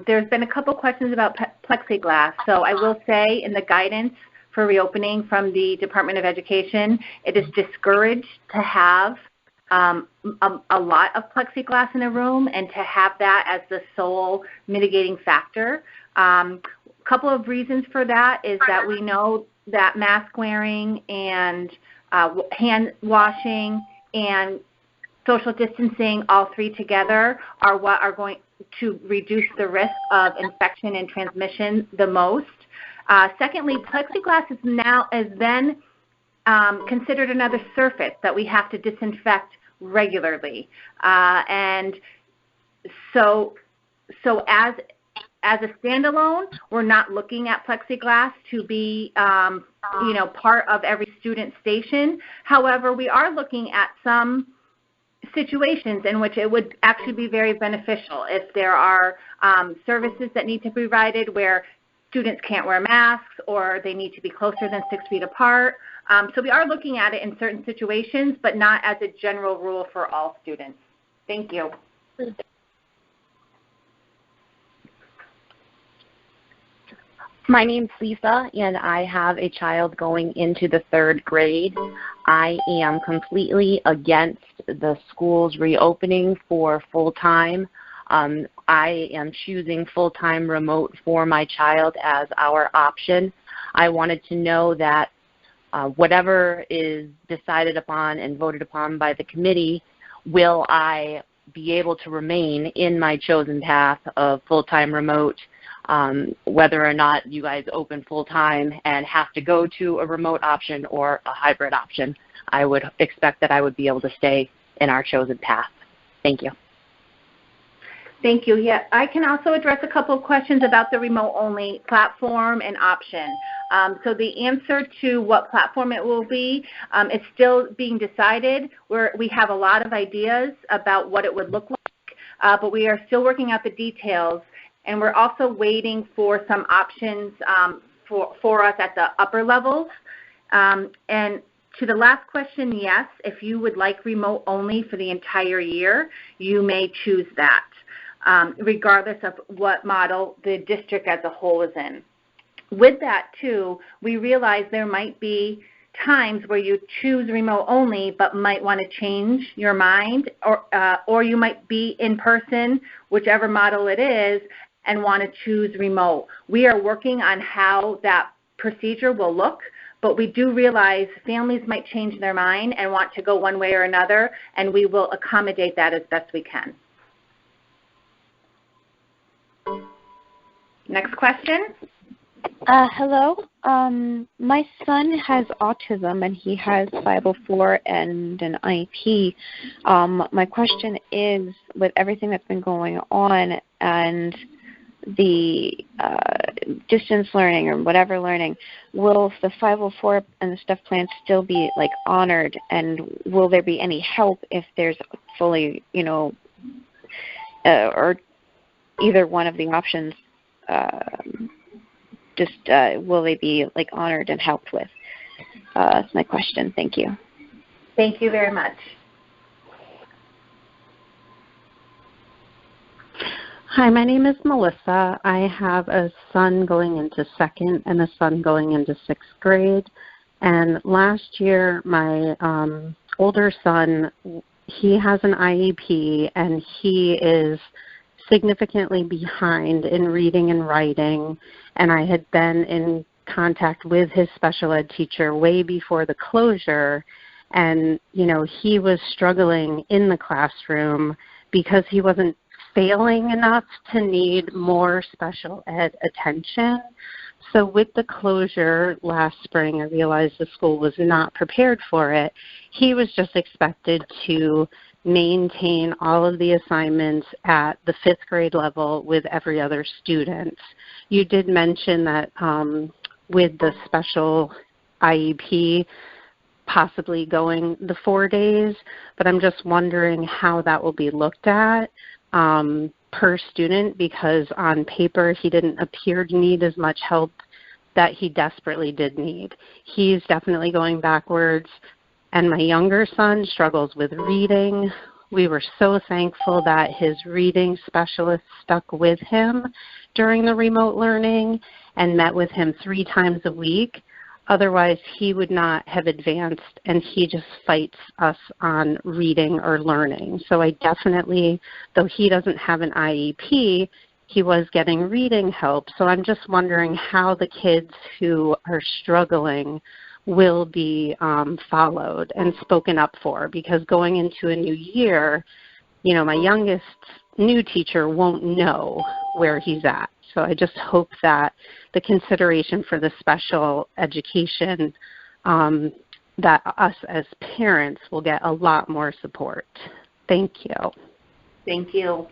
There's been a couple questions about plexiglass. So I will say, in the guidance for reopening from the Department of Education, it is discouraged to have a lot of plexiglass in a room and to have that as the sole mitigating factor. A couple of reasons for that is that we know that mask wearing and hand washing and social distancing, all 3 together, are what are going to reduce the risk of infection and transmission the most. Secondly, plexiglass is then considered another surface that we have to disinfect regularly. And so as a standalone, we're not looking at plexiglass to be part of every student station. However, we are looking at some situations in which it would actually be very beneficial if there are services that need to be provided where students can't wear masks or they need to be closer than 6 feet apart. So we are looking at it in certain situations, but not as a general rule for all students. Thank you. My name's Lisa, and I have a child going into the 3rd grade. I am completely against the schools reopening for full-time. I am choosing full-time remote for my child as our option. I wanted to know that whatever is decided upon and voted upon by the committee, will I be able to remain in my chosen path of full-time remote, whether or not you guys open full-time and have to go to a remote option or a hybrid option. I would expect that I would be able to stay in our chosen path. Thank you. Thank you. Yeah, I can also address a couple of questions about the remote-only platform and option. So the answer to what platform it will be is still being decided. We have a lot of ideas about what it would look like, but we are still working out the details. And we're also waiting for some options for us at the upper levels. And to the last question, yes, if you would like remote only for the entire year, you may choose that, regardless of what model the district as a whole is in. With that, too, we realize there might be times where you choose remote only but might want to change your mind, or you might be in person, whichever model it is, and want to choose remote. We are working on how that procedure will look, but we do realize families might change their mind and want to go one way or another, and we will accommodate that as best we can. Next question. Hello. My son has autism and he has 504 and an IEP. My question is, with everything that's been going on and the distance learning or whatever learning, will the 504 and the STEP plan still be like honored, and will there be any help if there's fully, or either one of the options, will they be like honored and helped with? That's my question. Thank you. Thank you very much. Hi, my name is Melissa. I have a son going into 2nd and a son going into 6th grade. And last year, my older son, he has an IEP, and he is significantly behind in reading and writing. And I had been in contact with his special ed teacher way before the closure. And, he was struggling in the classroom because he wasn't failing enough to need more special ed attention. So with the closure last spring, I realized the school was not prepared for it. He was just expected to maintain all of the assignments at the 5th grade level with every other student. You did mention that with the special IEP possibly going the 4 days, but I'm just wondering how that will be looked at per student, because on paper he didn't appear to need as much help that he desperately did need. He's definitely going backwards, and my younger son struggles with reading. We were so thankful that his reading specialist stuck with him during the remote learning and met with him 3 times a week. Otherwise, he would not have advanced, and he just fights us on reading or learning. So I definitely, though he doesn't have an IEP, he was getting reading help. So I'm just wondering how the kids who are struggling will be followed and spoken up for, because going into a new year, my youngest new teacher won't know where he's at. So I just hope that the consideration for the special education, that us as parents will get a lot more support. Thank you. Thank you.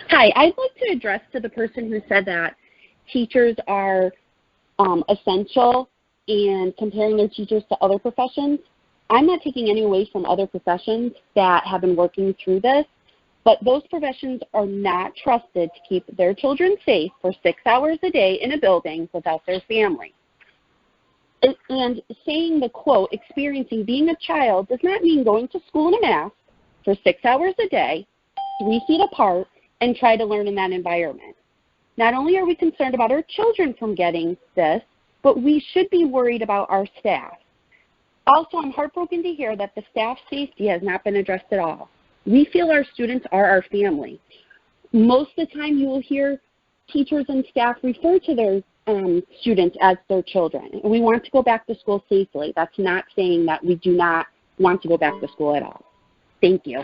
Hi, I'd like to address to the person who said that teachers are essential and comparing their teachers to other professions. I'm not taking any away from other professions that have been working through this, But those professions are not trusted to keep their children safe for 6 hours a day in a building without their family. And saying the quote, experiencing being a child does not mean going to school in a mask for 6 hours a day, 3 feet apart, and try to learn in that environment. Not only are we concerned about our children from getting this, but we should be worried about our staff. Also, I'm heartbroken to hear that the staff safety has not been addressed at all. We feel our students are our family. Most of the time you will hear teachers and staff refer to their students as their children. And we want to go back to school safely. That's not saying that we do not want to go back to school at all. Thank you.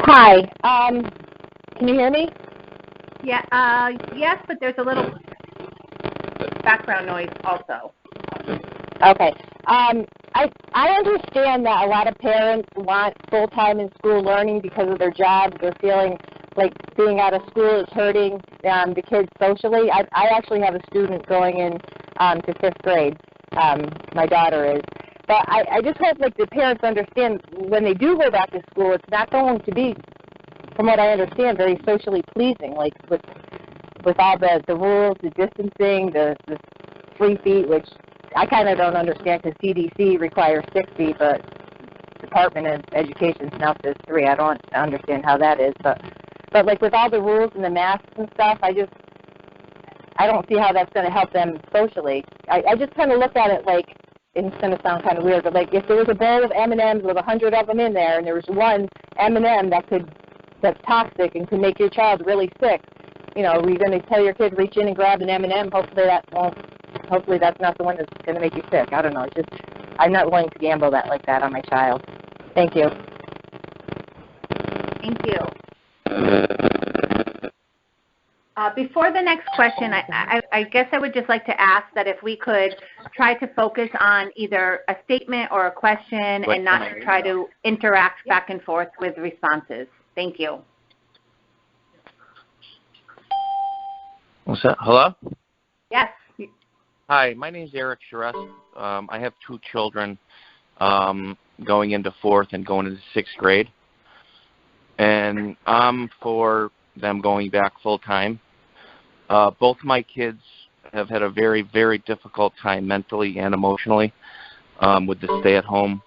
Hi. Can you hear me? Yeah. Yes, but there's a little background noise also. Okay. I understand that a lot of parents want full-time in school learning because of their jobs. They're feeling like being out of school is hurting the kids socially. I actually have a student going in to 5th grade. My daughter is. But I just hope like the parents understand when they do go back to school, it's not going to be, from what I understand, very socially pleasing. Like with all the rules, the distancing, the 3 feet, which I kind of don't understand because CDC requires 6 feet, but Department of Education now says 3. I don't understand how that is, but like with all the rules and the masks and stuff, I don't see how that's going to help them socially. I just kind of look at it like, it's going to sound kind of weird, but like if there was a bowl of M&Ms with 100 of them in there, and there was one M&M that's toxic and can make your child really sick, you know, are you going to tell your kid reach in and grab an M&M? Hopefully that's not the one that's going to make you sick. I don't know. It's just I'm not willing to gamble like that on my child. Thank you. Thank you. Before the next question, I guess I would just like to ask that if we could try to focus on either a statement or a question and not to try to interact back and forth with responses. Thank you. What's that? Hello? Yes. Hi, my name is Eric Charest. I have 2 children going into 4th and going into 6th grade. And I'm for them going back full time. Both my kids have had a very, very difficult time mentally and emotionally with the stay-at-home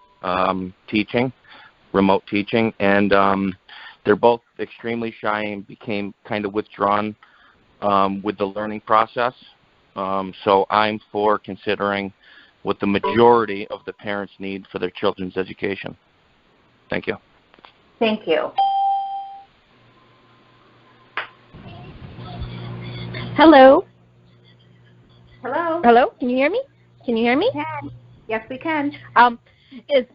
teaching, remote teaching, and they're both extremely shy and became kind of withdrawn with the learning process. So I'm for considering what the majority of the parents need for their children's education. Thank you. Thank you. Hello. Hello. Hello. Can you hear me? Can you hear me? We can. Yes, we can.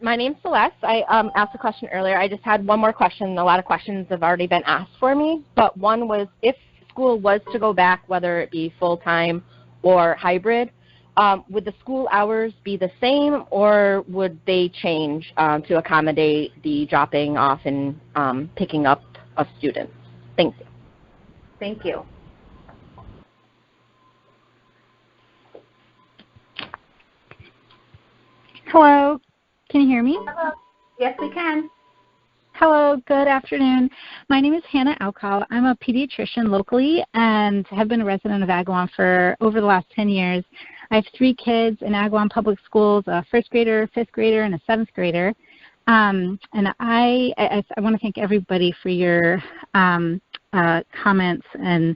My name's Celeste. I asked a question earlier. I just had one more question. A lot of questions have already been asked for me, but one was if school was to go back, whether it be full-time or hybrid, would the school hours be the same or would they change to accommodate the dropping off and picking up of students? Thank you. Thank you. Hello, can you hear me? Hello. Yes, we can. Hello, good afternoon. My name is Hannah Alcow. I'm a pediatrician locally and have been a resident of Agawam for over the last 10 years. I have 3 kids in Agawam Public Schools, a 1st grader, 5th grader, and a 7th grader. And I want to thank everybody for your comments and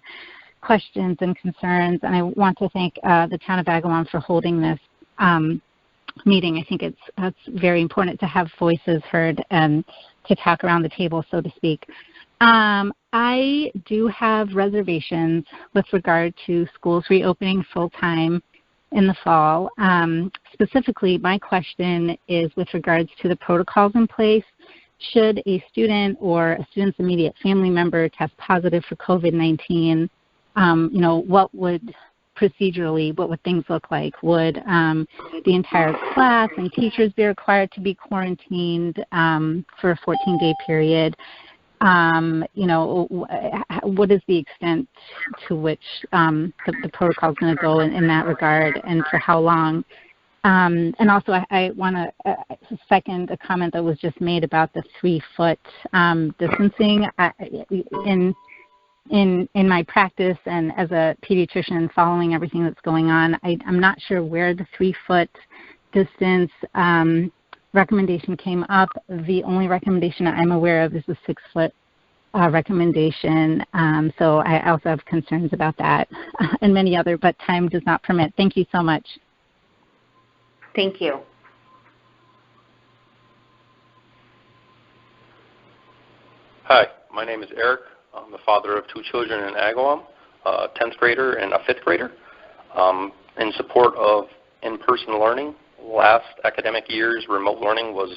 questions and concerns, and I want to thank the town of Agawam for holding this meeting. I think it's very important to have voices heard and to talk around the table, so to speak. I do have reservations with regard to schools reopening full-time in the fall. Specifically, my question is with regards to the protocols in place. Should a student or a student's immediate family member test positive for COVID-19, what would procedurally, what would things look like? Would the entire class and teachers be required to be quarantined for a 14-day period? What is the extent to which the protocol is going to go in that regard, and for how long? And also, I want to second a comment that was just made about the 3-foot distancing. In my practice and as a pediatrician following everything that's going on, I'm not sure where the 3-foot distance recommendation came up. The only recommendation I'm aware of is the 6-foot recommendation. So I also have concerns about that and many other, but time does not permit. Thank you so much. Thank you. Hi, my name is Eric. I'm the father of 2 children in Agawam, a 10th grader and a 5th grader. In support of in-person learning, last academic year's remote learning was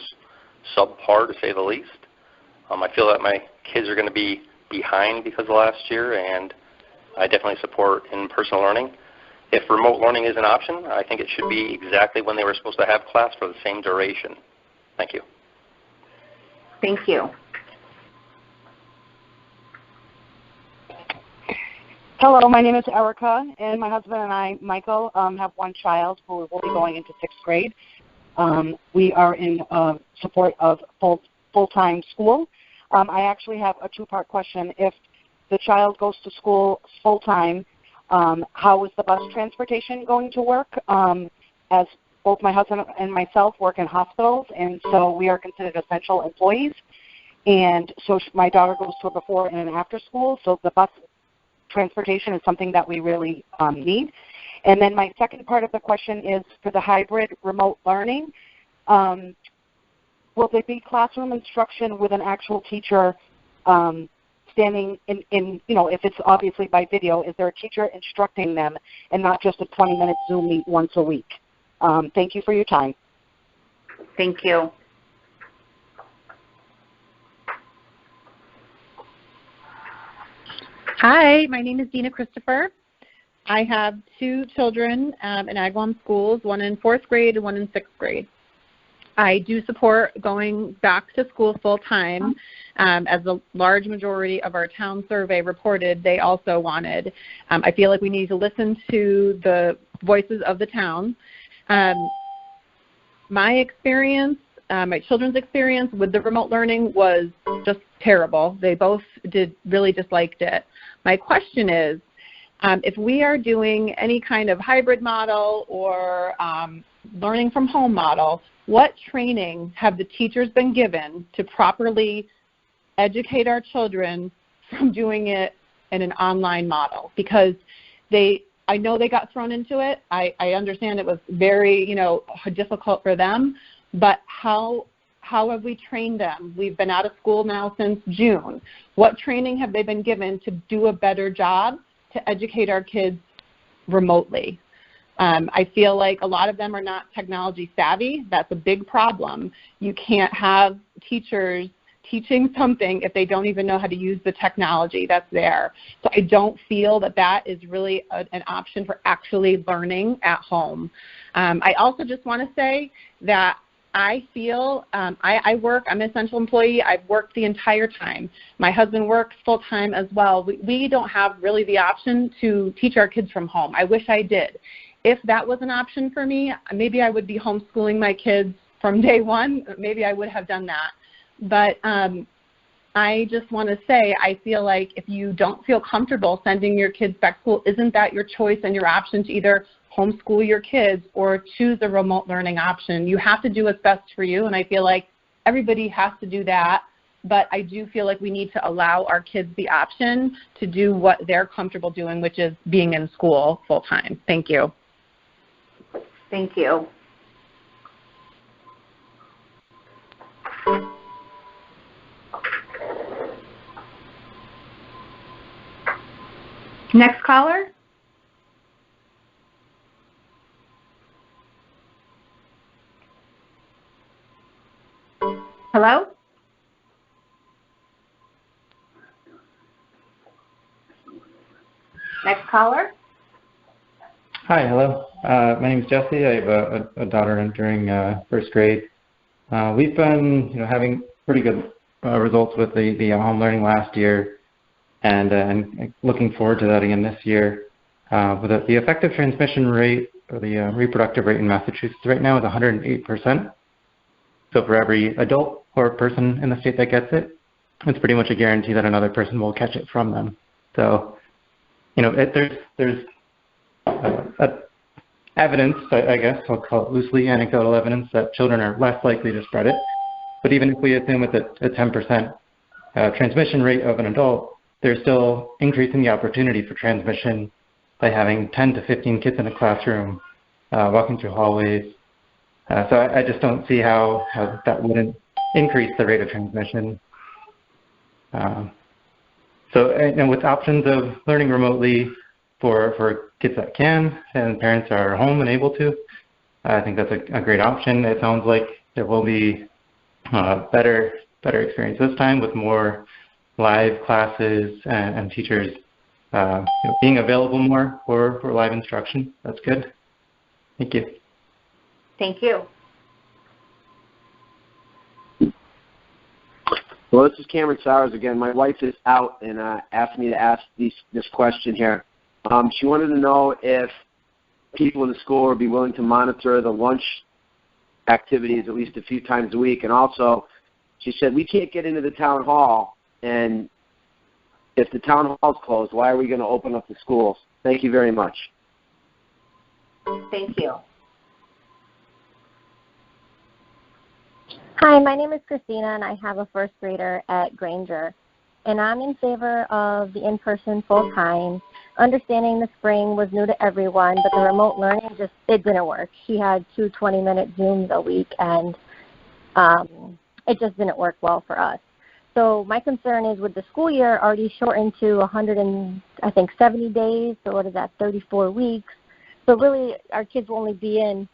subpar, to say the least. I feel that my kids are going to be behind because of last year, and I definitely support in-person learning. If remote learning is an option, I think it should be exactly when they were supposed to have class for the same duration. Thank you. Thank you. Hello, my name is Erica, and my husband and I, Michael, have one child who will be going into 6th grade. We are in support of full-time school. I actually have a 2-part question. If the child goes to school full-time, how is the bus transportation going to work? As both my husband and myself work in hospitals, and so we are considered essential employees. And so my daughter goes to a before and an after school, so the bus transportation is something that we really need. And then my second part of the question is for the hybrid remote learning. Will there be classroom instruction with an actual teacher standing in, if it's obviously by video, is there a teacher instructing them and not just a 20-minute Zoom meet once a week? Thank you for your time. Thank you. Hi, my name is Dina Christopher. I have 2 children in Agawam schools, one in 4th grade and one in 6th grade. I do support going back to school full-time. As a large majority of our town survey reported, they also wanted. I feel like we need to listen to the voices of the town. My experience, my children's experience with the remote learning was just terrible. They both really disliked it. My question is, if we are doing any kind of hybrid model or learning from home model, what training have the teachers been given to properly educate our children from doing it in an online model? Because I know they got thrown into it. I understand it was very, difficult for them, but how have we trained them? We've been out of school now since June. What training have they been given to do a better job to educate our kids remotely? I feel like a lot of them are not technology savvy. That's a big problem. You can't have teachers teaching something if they don't even know how to use the technology that's there. So I don't feel that that is really an option for actually learning at home. I also just want to say that I feel I'm an essential employee. I've worked the entire time. My husband works full-time as well. We don't have really the option to teach our kids from home. I wish I did. If that was an option for me, maybe I would be homeschooling my kids from day one. Maybe I would have done that. But I just want to say I feel like if you don't feel comfortable sending your kids back to school, isn't that your choice and your option to either homeschool your kids or choose a remote learning option? You have to do what's best for you, and I feel like everybody has to do that. But I do feel like we need to allow our kids the option to do what they're comfortable doing, which is being in school full-time. Thank you. Thank you. Next caller. Hello? Next caller. Hi, hello. My name is Jesse. I have a daughter entering 1st grade. We've been, having pretty good results with the home learning last year, and looking forward to that again this year. But the effective transmission rate the reproductive rate in Massachusetts right now is 108%. So for every adult or person in the state that gets it, it's pretty much a guarantee that another person will catch it from them. So, there's evidence, I guess, I'll call it loosely anecdotal evidence, that children are less likely to spread it. But even if we assume it's a 10% transmission rate of an adult, they're still increasing the opportunity for transmission by having 10 to 15 kids in a classroom, walking through hallways. So I just don't see how that wouldn't increase the rate of transmission. So with options of learning remotely for kids that can and parents are home and able to, I think that's a great option. It sounds like there will be better experience this time with more live classes and teachers being available more for live instruction. That's good. Thank you. Thank you. Well, this is Cameron Sowers again. My wife is out and asked me to ask this question here. She wanted to know if people in the school would be willing to monitor the lunch activities at least a few times a week. And also, she said, we can't get into the town hall, and if the town hall is closed, why are we going to open up the schools? Thank you very much. Thank you. Hi, my name is Christina, and I have a first grader at Granger. And I'm in favor of the in-person full-time. Understanding the spring was new to everyone, but the remote learning it didn't work. He had 2 20-minute Zooms a week, and it just didn't work well for us. So my concern is with the school year already shortened to 170 days, so what is that, 34 weeks. So really our kids will only be in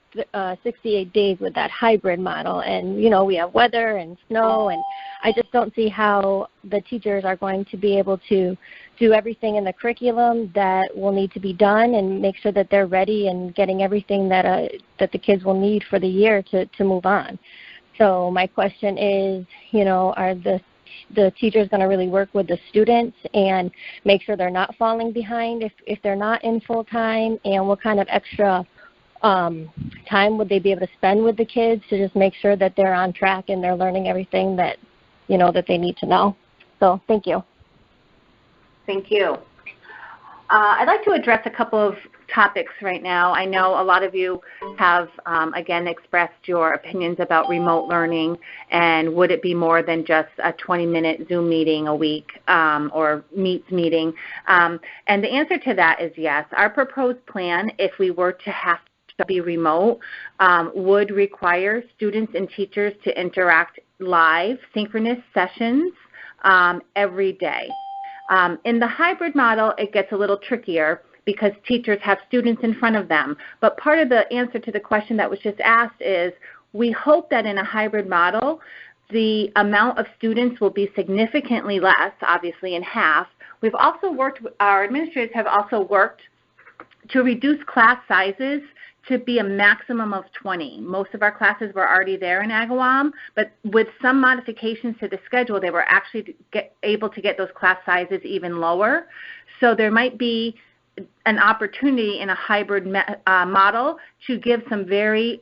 68 days with that hybrid model. And, we have weather and snow, and I just don't see how the teachers are going to be able to do everything in the curriculum that will need to be done and make sure that they're ready and getting everything that the kids will need for the year to move on. So my question is, are the teachers going to really work with the students and make sure they're not falling behind if they're not in full time, and what kind of extra time would they be able to spend with the kids to just make sure that they're on track and they're learning everything that that they need to know. So thank you. Thank you. I'd like to address a couple of topics right now. I know a lot of you have, again, expressed your opinions about remote learning, and would it be more than just a 20-minute Zoom meeting a week or Meets meeting? And the answer to that is yes. Our proposed plan, if we were to have to be remote, would require students and teachers to interact live, synchronous sessions every day. In the hybrid model, it gets a little trickier because teachers have students in front of them. But part of the answer to the question that was just asked is we hope that in a hybrid model, the amount of students will be significantly less, obviously in half. We've also our administrators have also worked to reduce class sizes to be a maximum of 20. Most of our classes were already there in Agawam, but with some modifications to the schedule, they were actually able to get those class sizes even lower. So there might be an opportunity in a hybrid model to give some very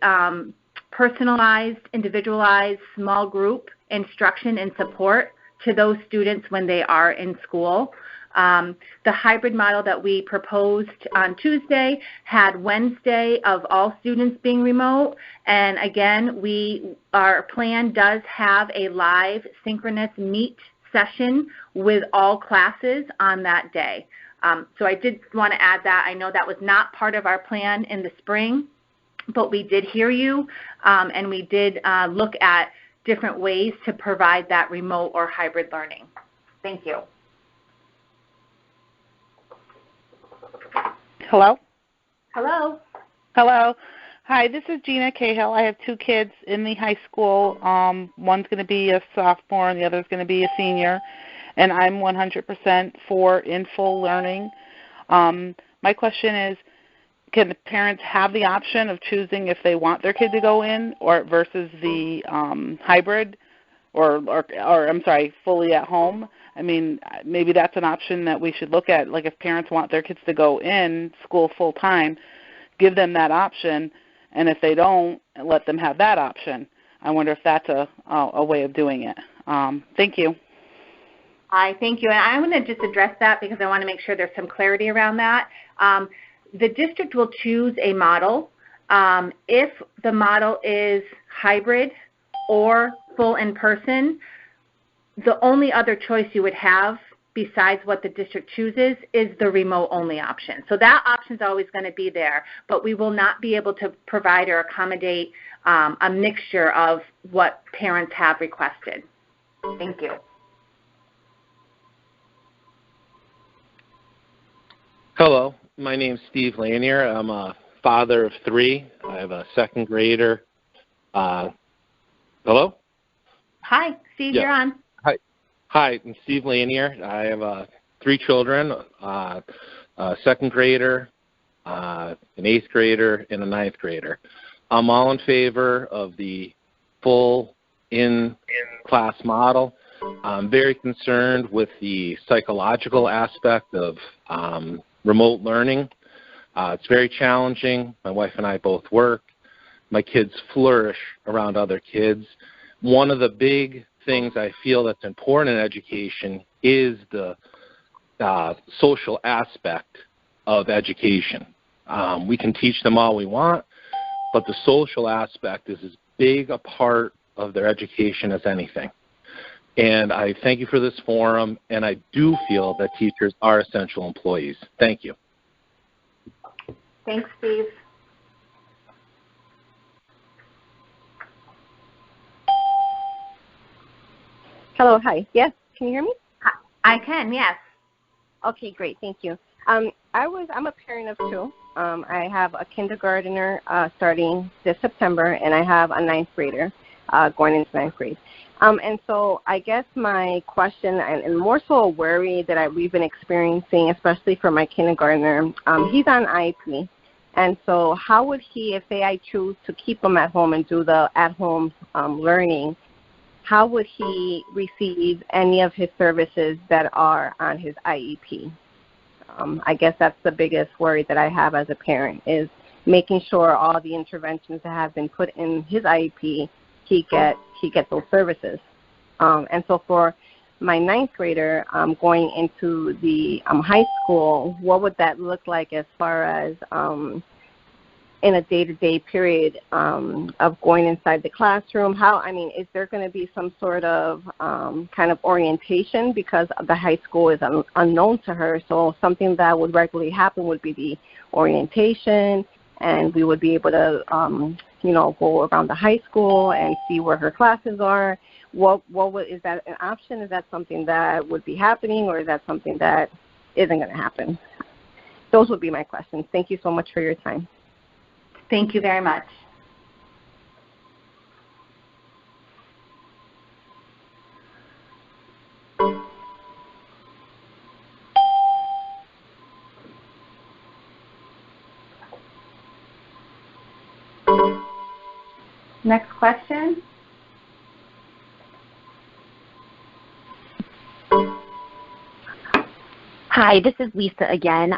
personalized, individualized, small group instruction and support to those students when they are in school. The hybrid model that we proposed on Tuesday had Wednesday of all students being remote. And again, our plan does have a live synchronous Meet session with all classes on that day. So I did want to add that. I know that was not part of our plan in the spring, but we did hear you, and we did look at different ways to provide that remote or hybrid learning. Thank you. Hello? Hello. Hello. Hi, this is Gina Cahill. I have 2 kids in the high school. One's going to be a sophomore and the other's going to be a senior. And I'm 100% for in full learning. My question is, can the parents have the option of choosing if they want their kid to go in or versus the hybrid or I'm sorry, fully at home? I mean, maybe that's an option that we should look at. Like if parents want their kids to go in school full time, give them that option, and if they don't, let them have that option. I wonder if that's a way of doing it. Thank you. Thank you. And I want to just address that because I want to make sure there's some clarity around that. The district will choose a model. If the model is hybrid or full in-person, the only other choice you would have besides what the district chooses is the remote-only option. So that option is always going to be there, but we will not be able to provide or accommodate a mixture of what parents have requested. Thank you. Hello, my name is Steve Lanier. I'm a father of 3. I have a 2nd grader. Hello? Hi, Steve, Yeah. you're on. Hi, I'm Steve Lanier. I have 3 children, a 2nd grader, an 8th grader, and a 9th grader. I'm all in favor of the full in-class model. I'm very concerned with the psychological aspect of remote learning. It's very challenging. My wife and I both work. My kids flourish around other kids. One of the big things I feel that's important in education is the social aspect of education. We can teach them all we want, but the social aspect is as big a part of their education as anything. And I thank you for this forum, and I do feel that teachers are essential employees. Thank you. Thanks, Steve. Hello, hi. Yes, can you hear me? I can, yes. Okay, great, thank you. I'm a parent of 2. I have a kindergartner starting this September, and I have a 9th grader going into 9th grade. And so I guess my question, and more so a worry that we've been experiencing, especially for my kindergartner, he's on IEP. And so how would he, if say I choose to keep him at home and do the at-home learning, how would he receive any of his services that are on his IEP? I guess that's the biggest worry that I have as a parent, is making sure all the interventions that have been put in his IEP, he gets those services. And so for my 9th grader going into the high school, what would that look like as far as in a day-to-day period of going inside the classroom? Is there going to be some sort of kind of orientation, because the high school is unknown to her, so something that would regularly happen would be the orientation, and we would be able to go around the high school and see where her classes are. Is that an option? Is that something that would be happening, or is that something that isn't going to happen? Those would be my questions. Thank you so much for your time. Thank you very much. Next question. Hi, this is Lisa again.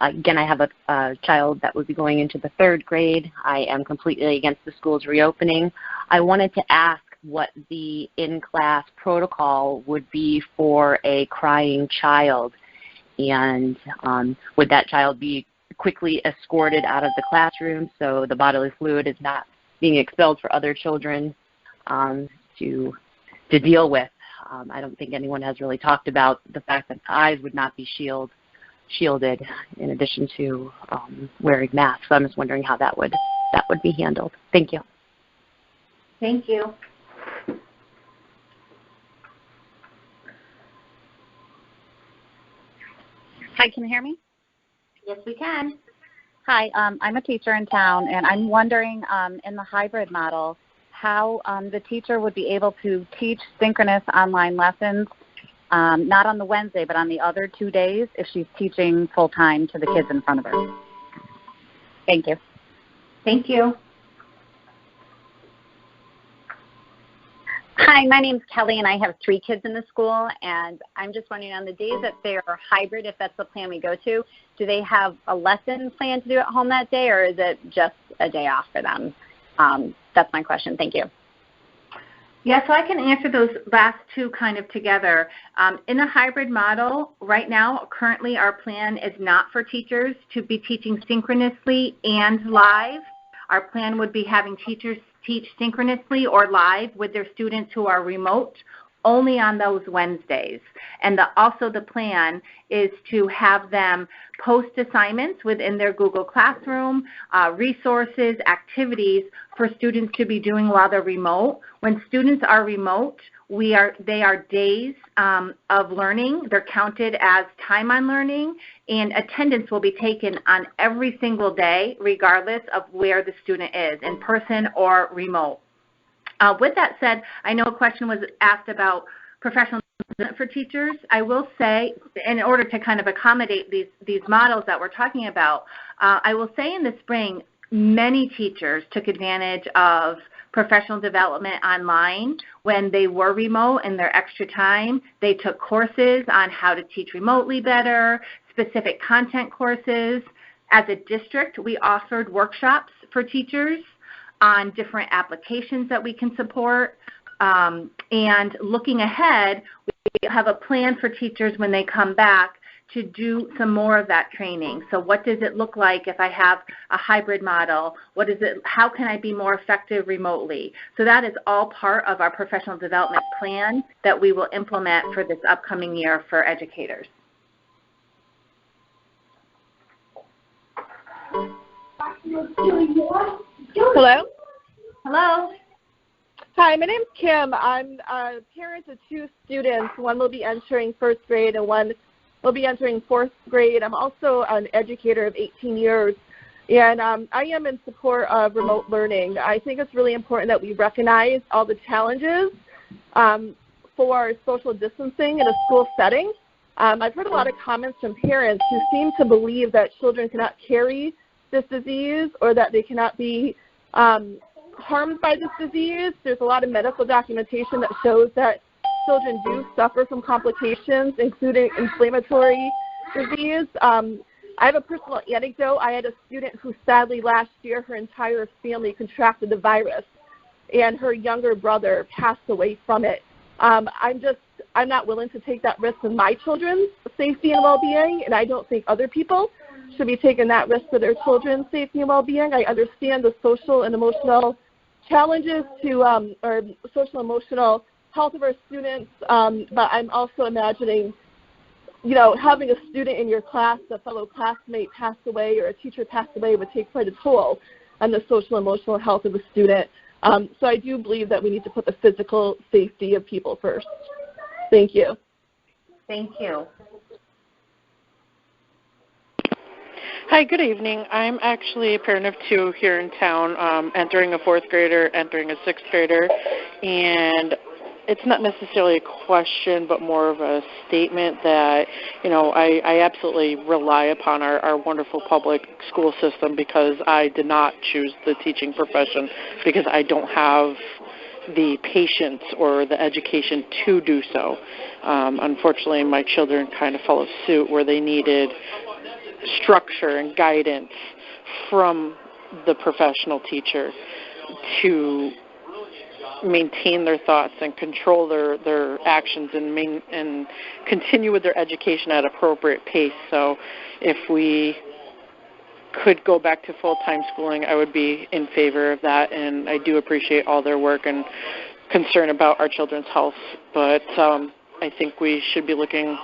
Again, I have a child that would be going into the 3rd grade. I am completely against the schools reopening. I wanted to ask what the in-class protocol would be for a crying child, and would that child be quickly escorted out of the classroom so the bodily fluid is not being expelled for other children to deal with? I don't think anyone has really talked about the fact that eyes would not be shielded in addition to wearing masks. So I'm just wondering how that would be handled. Thank you. Thank you. Hi, can you hear me? Yes, we can. Hi, I'm a teacher in town, and I'm wondering in the hybrid model, how the teacher would be able to teach synchronous online lessons, not on the Wednesday, but on the other 2 days if she's teaching full-time to the kids in front of her. Thank you. Thank you. Hi, my name's Kelly, and I have 3 kids in the school, and I'm just wondering on the days that they're hybrid, if that's the plan we go to, do they have a lesson plan to do at home that day, or is it just a day off for them? That's my question. Thank you. Yeah, so I can answer those last 2 kind of together. In a hybrid model, right now, currently our plan is not for teachers to be teaching synchronously and live. Our plan would be having teachers teach synchronously or live with their students who are remote only on those Wednesdays. And also the plan is to have them post assignments within their Google Classroom, resources, activities for students to be doing while they're remote. When students are remote, they are days of learning. They're counted as time on learning, and attendance will be taken on every single day regardless of where the student is, in person or remote. With that said, I know a question was asked about professional development for teachers. I will say, in order to kind of accommodate these models that we're talking about, I will say in the spring, many teachers took advantage of professional development online when they were remote and their extra time. They took courses on how to teach remotely better, specific content courses. As a district, we offered workshops for teachers on different applications that we can support. And looking ahead, we have a plan for teachers when they come back to do some more of that training. So what does it look like if I have a hybrid model? How can I be more effective remotely? So that is all part of our professional development plan that we will implement for this upcoming year for educators. Hello? Hello. Hi, my name's Kim. I'm a parent of 2 students. One will be entering 1st grade and one will be entering 4th grade. I'm also an educator of 18 years, and I am in support of remote learning. I think it's really important that we recognize all the challenges for social distancing in a school setting. I've heard a lot of comments from parents who seem to believe that children cannot carry this disease or that they cannot be harmed by this disease. There's a lot of medical documentation that shows that children do suffer from complications, including inflammatory disease. I have a personal anecdote. I had a student who sadly last year her entire family contracted the virus, and her younger brother passed away from it. I'm not willing to take that risk with my children's safety and well-being, and I don't think other people should be taking that risk for their children's safety and well-being. I understand the social and emotional challenges to or social and emotional health of our students, but I'm also imagining, having a student in your class, a fellow classmate pass away or a teacher pass away would take quite a toll on the social and emotional health of the student. So I do believe that we need to put the physical safety of people first. Thank you. Thank you. Hi, good evening. I'm actually a parent of 2 here in town, entering a 4th grader, entering a 6th grader, and it's not necessarily a question, but more of a statement that, I absolutely rely upon our wonderful public school system because I did not choose the teaching profession because I don't have the patience or the education to do so. Unfortunately, my children kind of follow suit where they needed structure and guidance from the professional teacher to maintain their thoughts and control their actions and continue with their education at appropriate pace. So if we could go back to full-time schooling, I would be in favor of that, and I do appreciate all their work and concern about our children's health. But I think we should be looking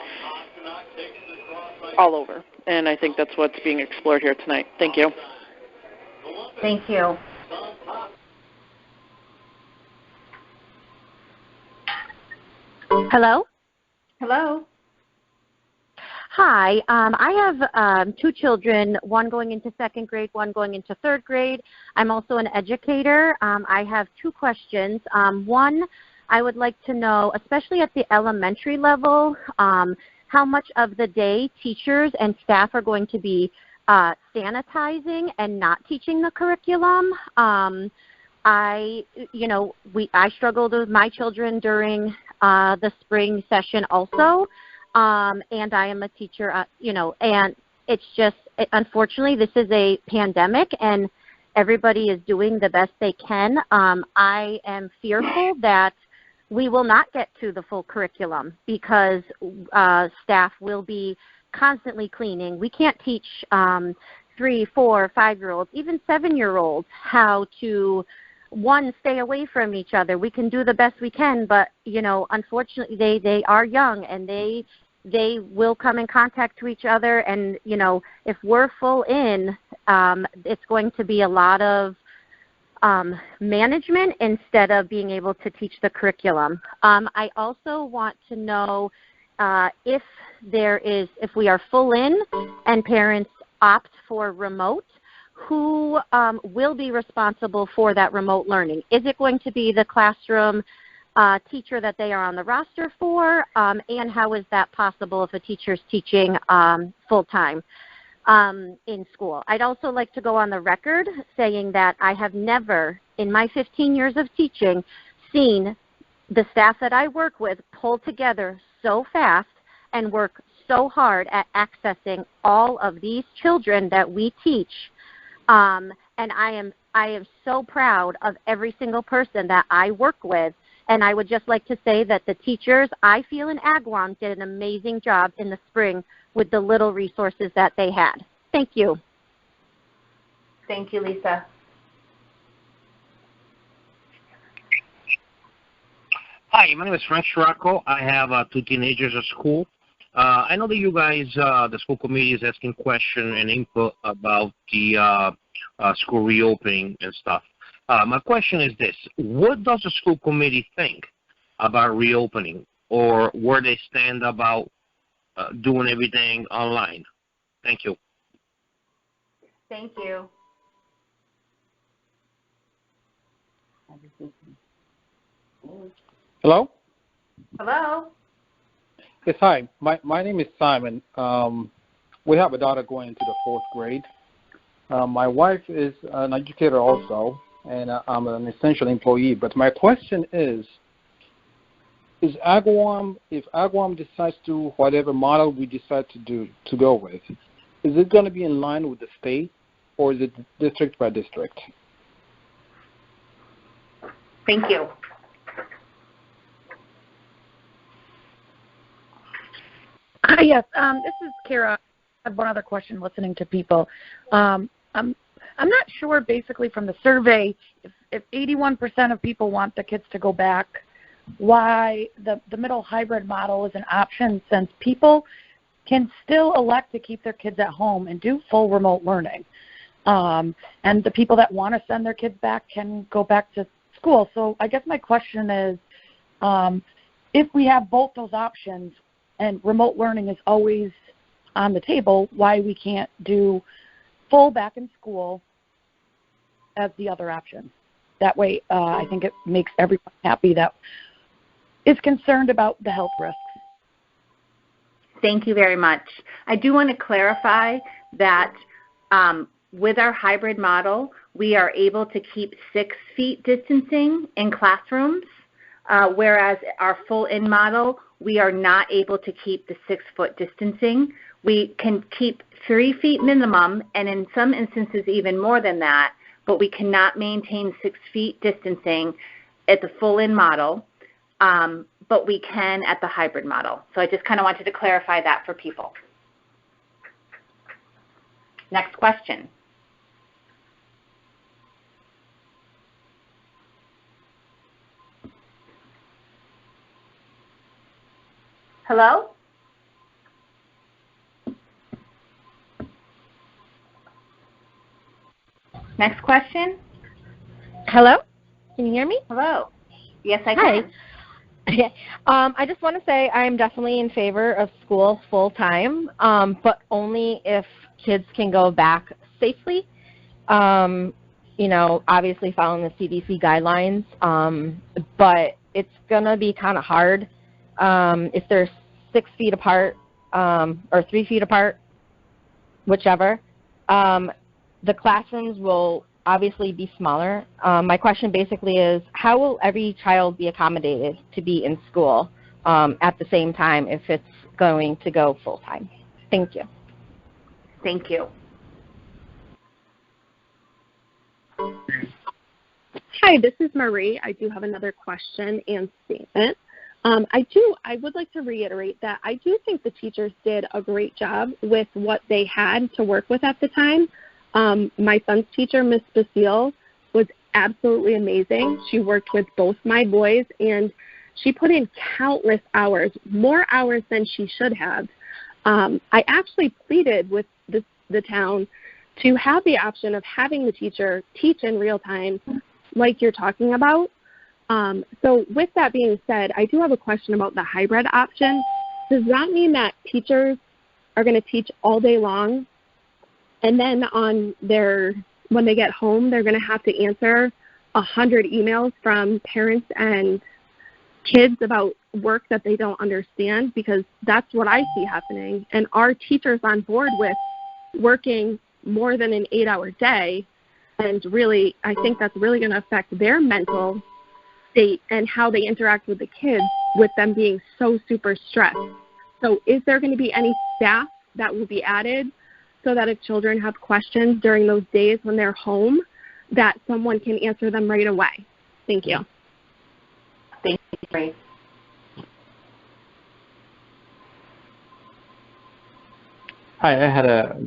all over, and I think that's what's being explored here tonight. Thank you. Thank you. Hello? Hello. Hi. I have 2 children, one going into 2nd grade, one going into 3rd grade. I'm also an educator. I have 2 questions. One, I would like to know, especially at the elementary level, how much of the day teachers and staff are going to be sanitizing and not teaching the curriculum. I struggled with my children during the spring session also, and I am a teacher, and it's just, unfortunately, this is a pandemic, and everybody is doing the best they can. I am fearful that we will not get to the full curriculum because staff will be constantly cleaning. We can't teach 3, 4, 5-year-olds, even 7-year-olds how to, one, stay away from each other. We can do the best we can, but, unfortunately, they are young, and they will come in contact to each other. And, if we're full in, it's going to be a lot of management instead of being able to teach the curriculum. I also want to know if we are full in and parents opt for remote, who will be responsible for that remote learning? Is it going to be the classroom teacher that they are on the roster for? And how is that possible if a teacher is teaching full-time in school? I'd also like to go on the record saying that I have never, in my 15 years of teaching, seen the staff that I work with pull together so fast and work so hard at accessing all of these children that we teach. And I am so proud of every single person that I work with. And I would just like to say that the teachers, I feel, in Agawam did an amazing job in the spring with the little resources that they had. Thank you. Thank you, Lisa. Hi, my name is Frank Scirocco. I have 2 teenagers at school. I know that you guys, the school committee, is asking questions and input about the school reopening and stuff. My question is this: what does the school committee think about reopening, or where they stand about doing everything online? Thank you. Thank you. Hello? Hello? Yes, hi. My name is Simon. We have a daughter going into the 4th grade. My wife is an educator also, and I'm an essential employee. But my question is Agawam, if Agawam decides to whatever model we decide to go with, is it going to be in line with the state, or is it district by district? Thank you. Hi, yes. This is Kara. I have one other question listening to people. I'm not sure, basically, from the survey, if 81% of people want the kids to go back, why the middle hybrid model is an option, since people can still elect to keep their kids at home and do full remote learning. And the people that want to send their kids back can go back to school. So I guess my question is, if we have both those options and remote learning is always on the table, why we can't do full back in school as the other option. That way, I think it makes everyone happy that is concerned about the health risks. Thank you very much. I do want to clarify that with our hybrid model, we are able to keep 6 feet distancing in classrooms, whereas our full-in model, we are not able to keep the 6-foot distancing. We can keep 3 feet minimum, and in some instances even more than that, but we cannot maintain 6 feet distancing at the full-in model, but we can at the hybrid model. So I just kind of wanted to clarify that for people. Next question. Hello? Next question. Hello? Can you hear me? Hello. Yes, I can. Hi. I just want to say I'm definitely in favor of school full-time, but only if kids can go back safely. Obviously following the CDC guidelines, but it's going to be kind of hard if they're 6 feet apart or 3 feet apart, whichever. The classrooms will obviously be smaller. My question basically is, how will every child be accommodated to be in school at the same time if it's going to go full-time? Thank you. Thank you. Hi, this is Marie. I do have another question and statement. I would like to reiterate that I do think the teachers did a great job with what they had to work with at the time. My son's teacher, Miss Basile, was absolutely amazing. She worked with both my boys, and she put in countless hours, more hours than she should have. I actually pleaded with the town to have the option of having the teacher teach in real time like you're talking about. So with that being said, I do have a question about the hybrid option. Does that mean that teachers are going to teach all day long, and then when they get home, they're going to have to answer 100 emails from parents and kids about work that they don't understand? Because that's what I see happening. And are teachers on board with working more than an 8-hour day? And really, I think that's really going to affect their mental state and how they interact with the kids, with them being so super stressed. So is there going to be any staff that will be added so that if children have questions during those days when they're home, that someone can answer them right away? Thank you. Thank you, Grace. Hi,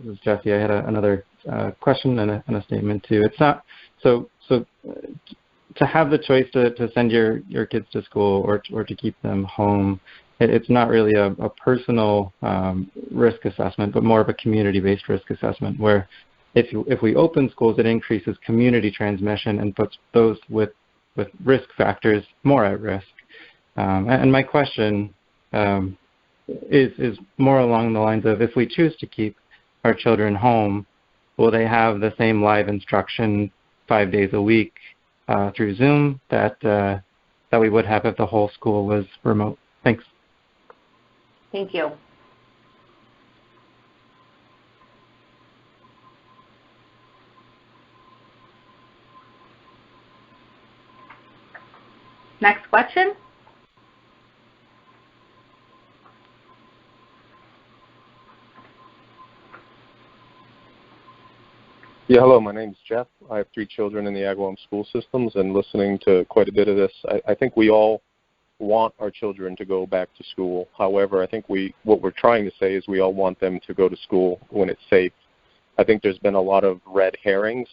this is Jesse. I had another question and a statement too. It's not so to have the choice to send your kids to school or to keep them home. It's not really a personal risk assessment, but more of a community-based risk assessment, where if we open schools, it increases community transmission and puts those with risk factors more at risk. And my question is more along the lines of, if we choose to keep our children home, will they have the same live instruction 5 days a week through Zoom that we would have if the whole school was remote? Thanks. Thank you. Next question. Yeah, hello, my name is Jeff. I have 3 children in the Agawam school systems, and listening to quite a bit of this, I think we all want our children to go back to school. However, I think what we're trying to say is we all want them to go to school when it's safe. I think there's been a lot of red herrings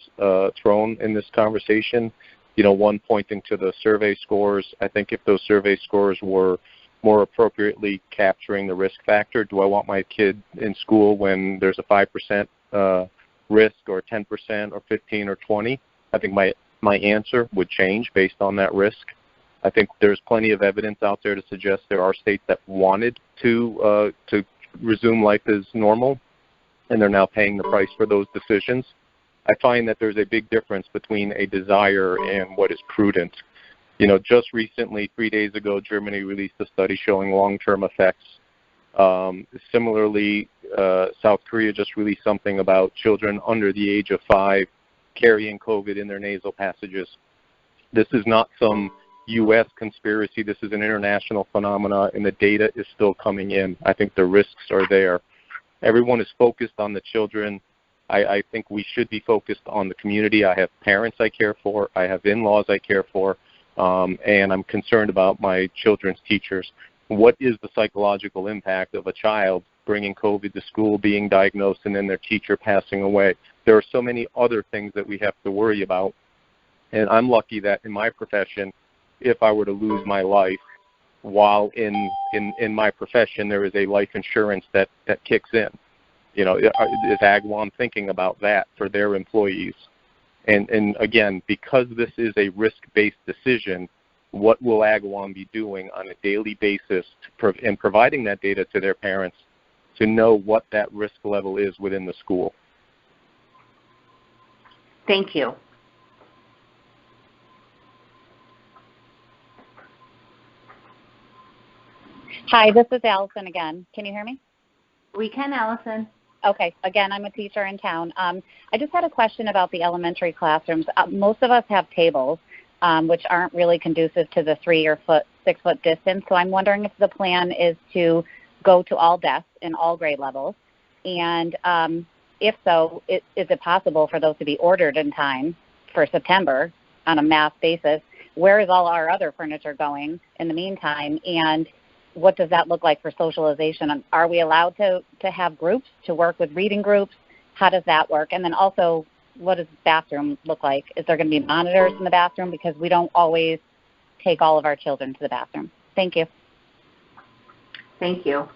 thrown in this conversation. You know, one pointing to the survey scores. I think if those survey scores were more appropriately capturing the risk factor, do I want my kid in school when there's a 5% risk, or 10%, or 15, or 20? I think my answer would change based on that risk. I think there's plenty of evidence out there to suggest there are states that wanted to resume life as normal, and they're now paying the price for those decisions. I find that there's a big difference between a desire and what is prudent. You know, just recently, 3 days ago, Germany released a study showing long-term effects. Similarly, South Korea just released something about children under the age of 5 carrying COVID in their nasal passages. This is not some U.S. conspiracy. This is an international phenomena, and the data is still coming in. I think the risks are there. Everyone is focused on the children. I think we should be focused on the community. I have parents I care for. I have in-laws I care for. And I'm concerned about my children's teachers. What is the psychological impact of a child bringing COVID to school, being diagnosed, and then their teacher passing away? There are so many other things that we have to worry about. And I'm lucky that in my profession, if I were to lose my life while in my profession, there is a life insurance that kicks in. You know, is Agawam thinking about that for their employees? And again, because this is a risk-based decision, what will Agawam be doing on a daily basis in providing that data to their parents to know what that risk level is within the school? Thank you. Hi, this is Allison again. Can you hear me? We can, Allison. Okay. Again, I'm a teacher in town. I just had a question about the elementary classrooms. Most of us have tables, which aren't really conducive to the 6 foot distance. So I'm wondering if the plan is to go to all desks in all grade levels. And if so, is it possible for those to be ordered in time for September on a mass basis? Where is all our other furniture going in the meantime? And what does that look like for socialization? Are we allowed to have groups, to work with reading groups? How does that work? And then also, what does the bathroom look like? Is there going to be monitors in the bathroom? Because we don't always take all of our children to the bathroom. Thank you. Thank you.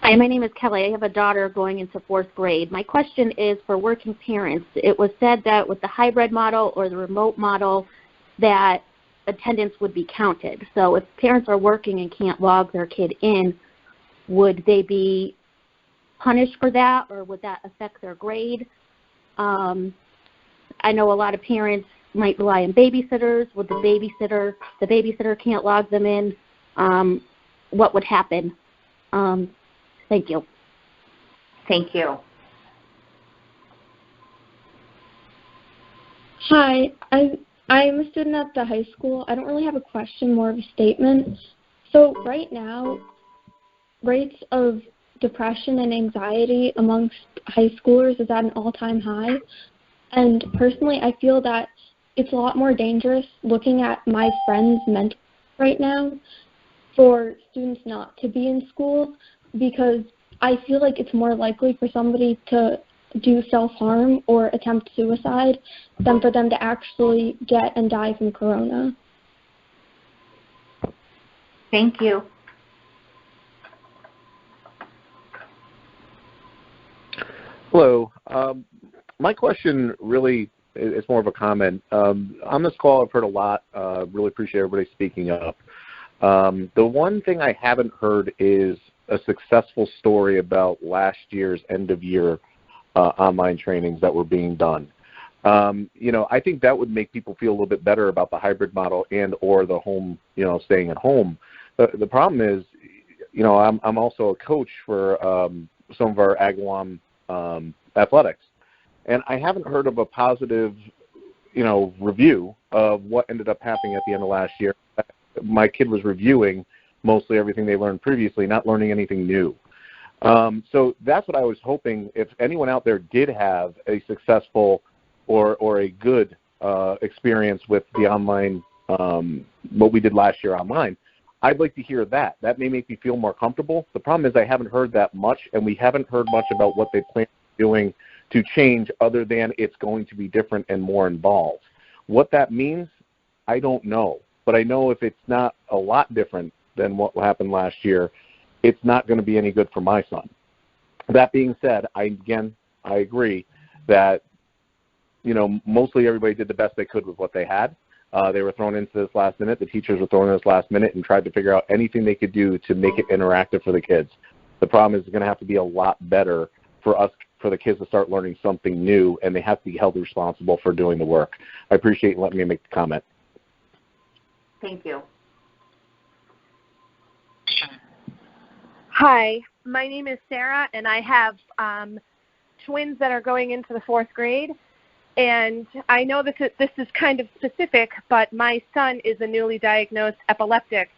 Hi, my name is Kelly. I have a daughter going into 4th grade. My question is for working parents. It was said that with the hybrid model or the remote model that attendance would be counted. So if parents are working and can't log their kid in, would they be punished for that, or would that affect their grade? I know a lot of parents might rely on babysitters. Would the babysitter can't log them in? What would happen? Thank you. Thank you. Hi, I'm a student at the high school. I don't really have a question, more of a statement. So right now, rates of depression and anxiety amongst high schoolers is at an all-time high. And personally, I feel that it's a lot more dangerous looking at my friends' mental health right now for students not to be in school, because I feel like it's more likely for somebody to do self-harm or attempt suicide than for them to actually get and die from corona. Thank you. Hello. My question really is more of a comment. On this call, I've heard a lot. Really appreciate everybody speaking up. The one thing I haven't heard is a successful story about last year's end-of-year online trainings that were being done. I think that would make people feel a little bit better about the hybrid model and or the home, staying at home. The problem is, I'm also a coach for some of our Agawam athletics, and I haven't heard of a positive, review of what ended up happening at the end of last year. My kid was reviewing mostly everything they learned previously, not learning anything new. So that's what I was hoping. If anyone out there did have a successful or a good experience with the online, what we did last year online, I'd like to hear that. That may make me feel more comfortable. The problem is I haven't heard that much, and we haven't heard much about what they plan on doing to change other than it's going to be different and more involved. What that means, I don't know. But I know if it's not a lot different than what happened last year, it's not going to be any good for my son. That being said, I agree that, mostly everybody did the best they could with what they had. They were thrown into this last minute. The teachers were thrown in this last minute and tried to figure out anything they could do to make it interactive for the kids. The problem is it's going to have to be a lot better for the kids to start learning something new, and they have to be held responsible for doing the work. I appreciate you letting me make the comment. Thank you. Hi, my name is Sarah, and I have twins that are going into the 4th grade. And I know this is kind of specific, but my son is a newly diagnosed epileptic,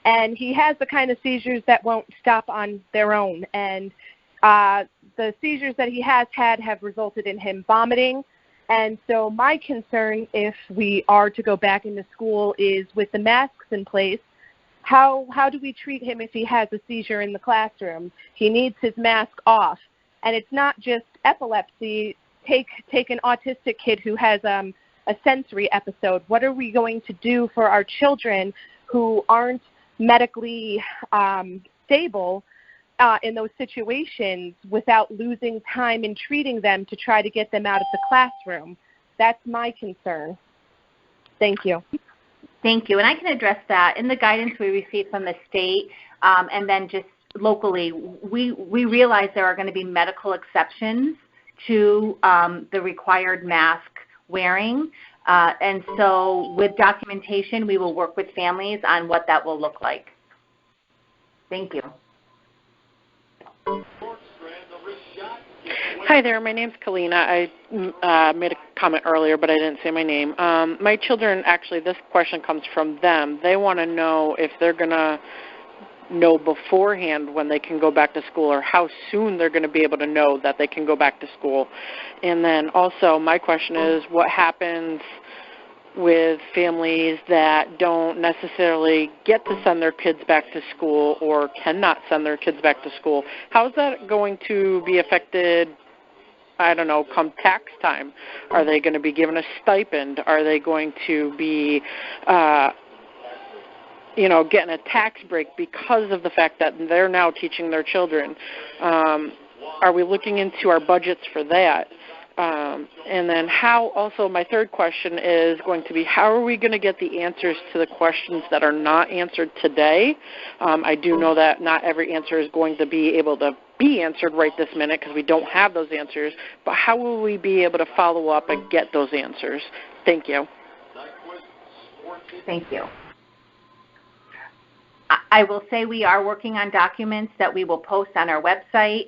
and he has the kind of seizures that won't stop on their own. And the seizures that he has had have resulted in him vomiting. And so my concern, if we are to go back into school, is with the masks in place, how do we treat him if he has a seizure in the classroom? He needs his mask off. And it's not just epilepsy. Take an autistic kid who has a sensory episode. What are we going to do for our children who aren't medically stable in those situations without losing time in treating them to try to get them out of the classroom? That's my concern. Thank you. Thank you. And I can address that. In the guidance we received from the state and then just locally, we realize there are going to be medical exceptions to the required mask wearing. And so with documentation, we will work with families on what that will look like. Thank you. Hi there, my name's Kalina. I made a comment earlier, but I didn't say my name. My children, actually, this question comes from them. They want to know if they're going to know beforehand when they can go back to school or how soon they're going to be able to know that they can go back to school. And then also my question is what happens with families that don't necessarily get to send their kids back to school or cannot send their kids back to school. How is that going to be affected, I don't know, come tax time? Are they going to be given a stipend? Are they going to be, getting a tax break because of the fact that they're now teaching their children? Are we looking into our budgets for that? And then also my third question is going to be, how are we going to get the answers to the questions that are not answered today? I do know that not every answer is going to be able to be answered right this minute because we don't have those answers, but how will we be able to follow up and get those answers? Thank you. Thank you. I will say we are working on documents that we will post on our website.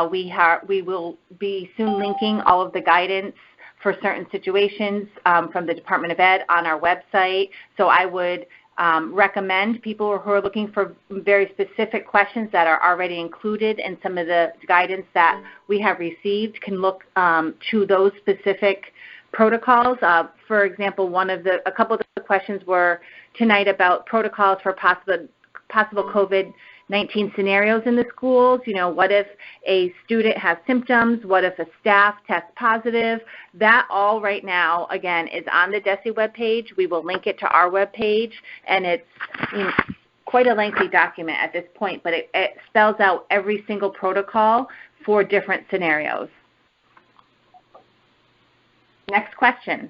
We will be soon linking all of the guidance for certain situations from the Department of Ed on our website. So I would recommend people who are looking for very specific questions that are already included in some of the guidance that we have received can look to those specific protocols. For example, a couple of the questions were tonight about protocols for possible COVID-19 scenarios in the schools. What if a student has symptoms? What if a staff tests positive? That all right now, again, is on the DESE webpage. We will link it to our webpage, and it's quite a lengthy document at this point, but it spells out every single protocol for different scenarios. Next question.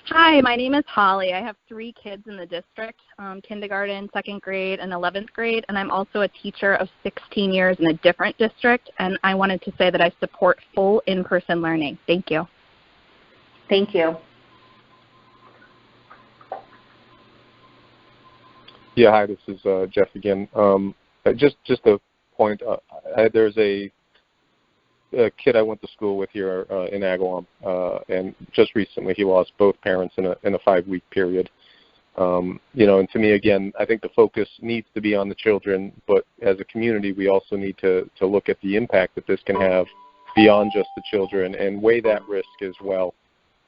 Hi, my name is Holly. I have 3 kids in the district, kindergarten, 2nd grade, and 11th grade, and I'm also a teacher of 16 years in a different district, and I wanted to say that I support full in-person learning. Thank you. Thank you. Yeah, hi, this is Jeff again. Just a point, there's a kid I went to school with here in Agawam, and just recently he lost both parents in a 5-week period. And to me, again, I think the focus needs to be on the children, but as a community, we also need to look at the impact that this can have beyond just the children and weigh that risk as well.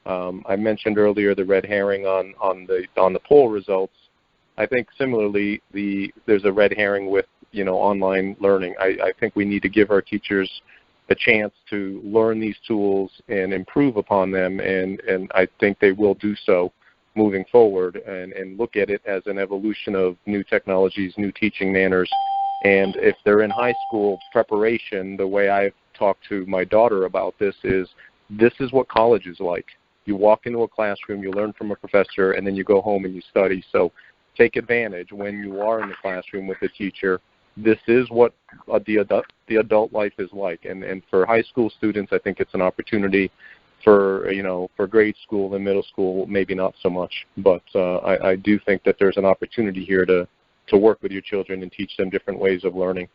I mentioned earlier the red herring on the poll results. I think similarly, there's a red herring with online learning. I think we need to give our teachers a chance to learn these tools and improve upon them, and I think they will do so moving forward and look at it as an evolution of new technologies, new teaching manners. And if they're in high school preparation, the way I've talked to my daughter about this is what college is like. You walk into a classroom, you learn from a professor, and then you go home and you study. So take advantage when you are in the classroom with a teacher. This is what the adult life is like, and for high school students, I think it's an opportunity. For grade school and middle school, maybe not so much. But I do think that there's an opportunity here to work with your children and teach them different ways of learning.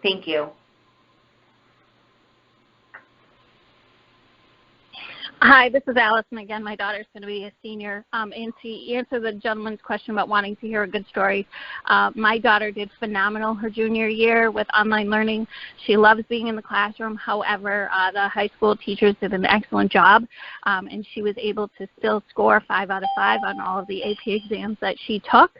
Thank you. Hi, this is Allison again. My daughter's going to be a senior. And to answer the gentleman's question about wanting to hear a good story, my daughter did phenomenal her junior year with online learning. She loves being in the classroom. However, the high school teachers did an excellent job, and she was able to still score 5 out of 5 on all of the AP exams that she took.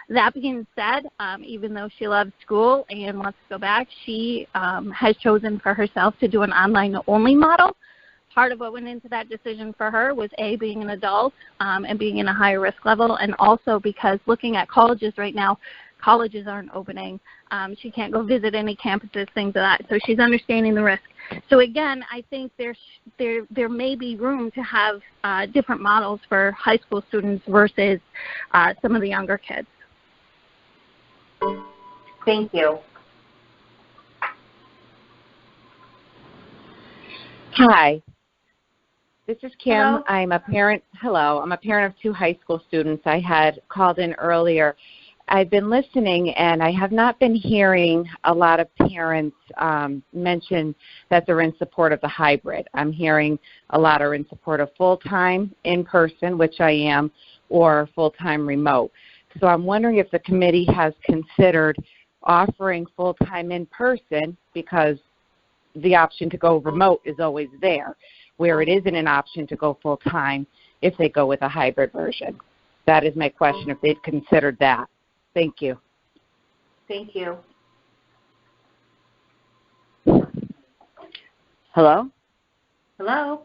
That being said, even though she loves school and wants to go back, she has chosen for herself to do an online-only model. Part of what went into that decision for her was, A, being an adult and being in a higher risk level, and also because looking at colleges right now, colleges aren't opening. She can't go visit any campuses, things like that. So she's understanding the risk. So again, I think there may be room to have different models for high school students versus some of the younger kids. Thank you. Hi. This is Kim. Hello. I'm a parent. Hello. I'm a parent of 2 high school students. I had called in earlier. I've been listening, and I have not been hearing a lot of parents mention that they're in support of the hybrid. I'm hearing a lot are in support of full-time in-person, which I am, or full-time remote. So I'm wondering if the committee has considered offering full-time in-person, because the option to go remote is always there, where it isn't an option to go full-time if they go with a hybrid version. That is my question, if they've considered that. Thank you. Thank you. Hello? Hello?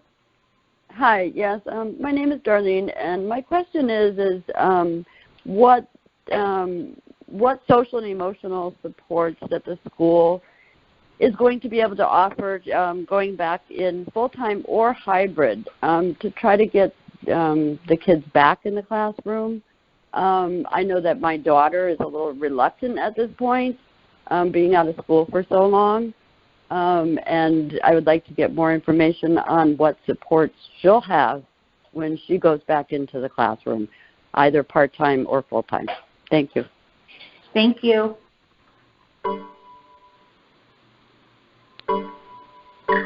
Hi, yes. My name is Darlene, and my question is what social and emotional supports that the school is going to be able to offer going back in full-time or hybrid to try to get the kids back in the classroom. I know that my daughter is a little reluctant at this point, being out of school for so long, and I would like to get more information on what supports she'll have when she goes back into the classroom, either part-time or full-time. Thank you. Thank you.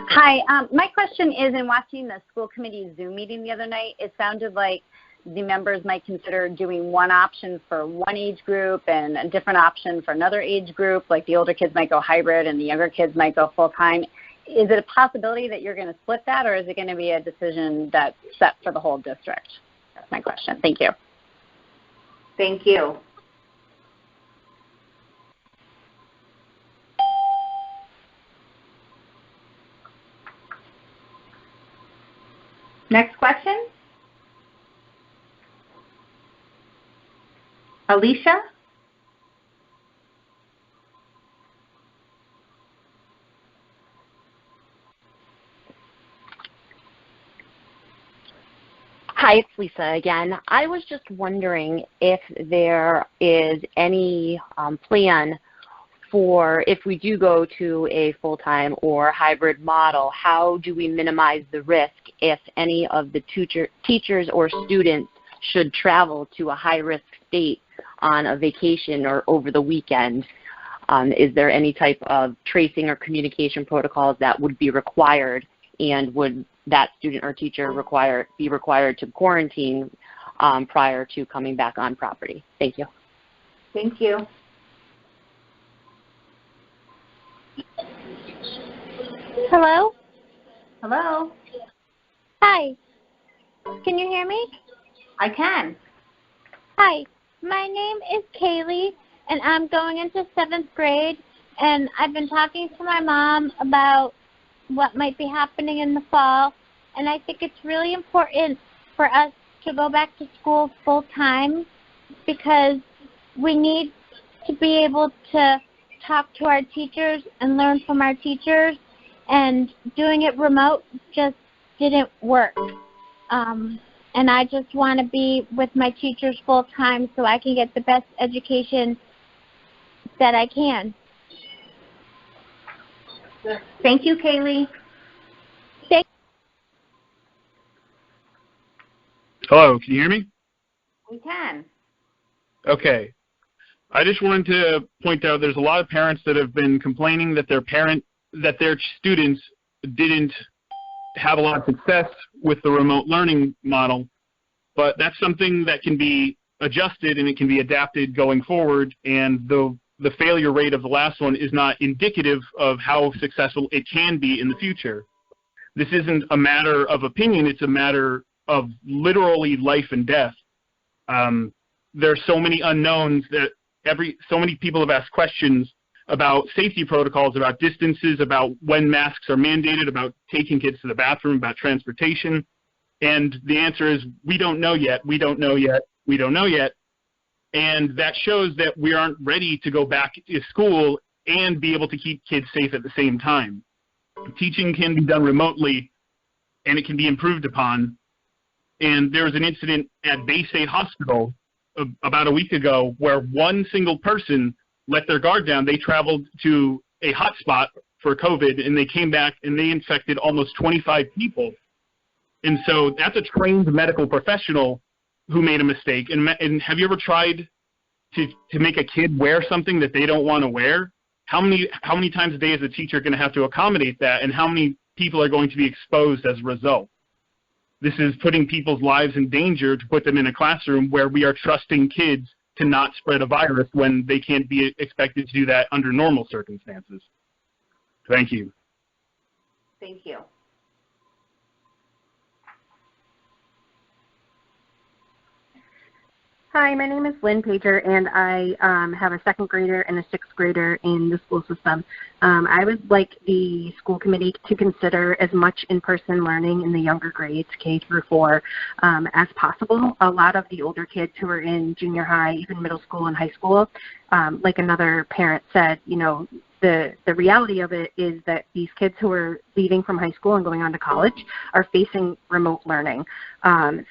Hi, my question is, in watching the school committee Zoom meeting the other night, it sounded like the members might consider doing one option for one age group and a different option for another age group, like the older kids might go hybrid and the younger kids might go full-time. Is it a possibility that you're going to split that, or is it going to be a decision that's set for the whole district? That's my question. Thank you. Thank you. Next question. Alicia? Hi, it's Lisa again. I was just wondering if there is any plan for if we do go to a full-time or hybrid model, how do we minimize the risk if any of the teachers or students should travel to a high-risk state on a vacation or over the weekend? Is there any type of tracing or communication protocols that would be required, and would that student or teacher be required to quarantine prior to coming back on property? Thank you. Thank you. Hello? Hello? Hi. Can you hear me? I can. Hi. My name is Kaylee, and I'm going into 7th grade, and I've been talking to my mom about what might be happening in the fall, and I think it's really important for us to go back to school full-time because we need to be able to talk to our teachers and learn from our teachers, and doing it remote just didn't work. And I just want to be with my teachers full-time so I can get the best education that I can. Thank you, Kaylee. Hello, can you hear me? We can. Okay. I just wanted to point out there's a lot of parents that have been complaining that their students didn't have a lot of success with the remote learning model, but that's something that can be adjusted and it can be adapted going forward, and the failure rate of the last one is not indicative of how successful it can be in the future. This isn't a matter of opinion, it's a matter of literally life and death. There are so many unknowns that so many people have asked questions about safety protocols, about distances, about when masks are mandated, about taking kids to the bathroom, about transportation. And the answer is, we don't know yet, we don't know yet, we don't know yet. And that shows that we aren't ready to go back to school and be able to keep kids safe at the same time. Teaching can be done remotely, and it can be improved upon. And there was an incident at Bay State Hospital about a week ago where one single person let their guard down. They traveled to a hotspot for COVID, and they came back and they infected almost 25 people. And so that's a trained medical professional who made a mistake. And have you ever tried to make a kid wear something that they don't want to wear? How many times a day is a teacher going to have to accommodate that, and how many people are going to be exposed as a result? This is putting people's lives in danger to put them in a classroom where we are trusting kids to not spread a virus when they can't be expected to do that under normal circumstances. Thank you. Thank you. Hi, my name is Lynn Pager, and I have a second grader and a sixth grader in the school system. I would like the school committee to consider as much in-person learning in the younger grades, K through 4, as possible. A lot of the older kids who are in junior high, even middle school and high school, like another parent said, you know, the reality of it is that these kids who are leaving from high school and going on to college are facing remote learning.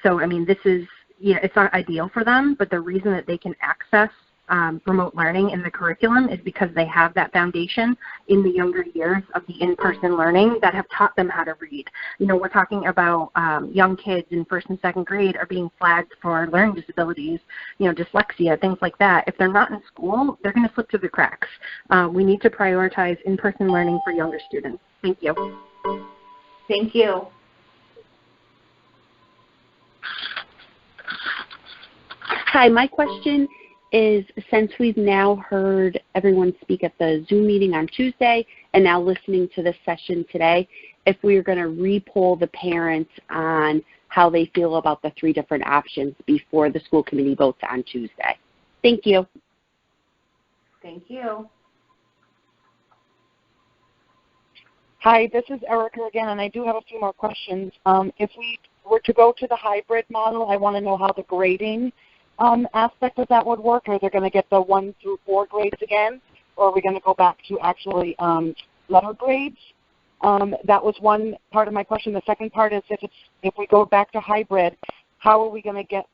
So, I mean, this is, yeah, it's not ideal for them, but the reason that they can access remote learning in the curriculum is because they have that foundation in the younger years of the in-person learning that have taught them how to read. You know, we're talking about young kids in first and second grade are being flagged for learning disabilities, you know, dyslexia, things like that. If they're not in school, they're going to slip through the cracks. We need to prioritize in-person learning for younger students. Thank you. Thank you. Hi, my question is, since we've now heard everyone speak at the Zoom meeting on Tuesday and now listening to this session today, if we are going to re-poll the parents on how they feel about the 3 different options before the school committee votes on Tuesday. Thank you. Thank you. Hi, this is Erica again, and I do have a few more questions. If we were to go to the hybrid model, I want to know how the grading aspect of that would work. Are they going to get the 1 through 4 grades again, or are we going to go back to actually letter grades? That was one part of my question. The second part is, if we go back to hybrid, how are we going to get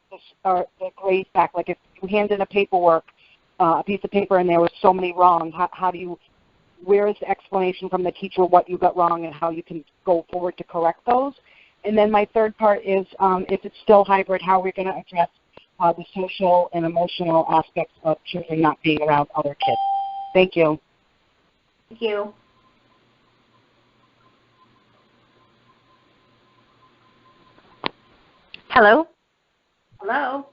the grades back? Like if you hand in a piece of paper, and there was so many wrong, where is the explanation from the teacher what you got wrong and how you can go forward to correct those? And then my third part is, if it's still hybrid, how are we going to address the social and emotional aspects of children not being around other kids? Thank you. Thank you. Hello? Hello?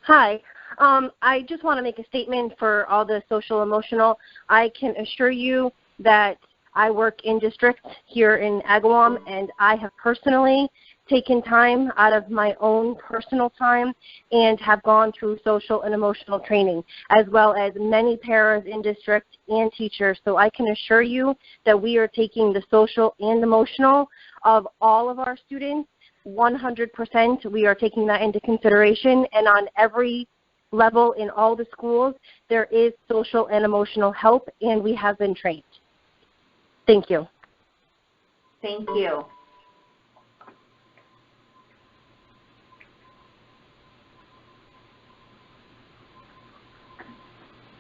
Hi. I just want to make a statement for all the social emotional. I can assure you that I work in district here in Agawam, and I have personally taken time out of my own personal time and have gone through social and emotional training, as well as many paras in district and teachers. So I can assure you that we are taking the social and emotional of all of our students 100%. We are taking that into consideration, and on every level in all the schools, there is social and emotional help, and we have been trained. Thank you. Thank you.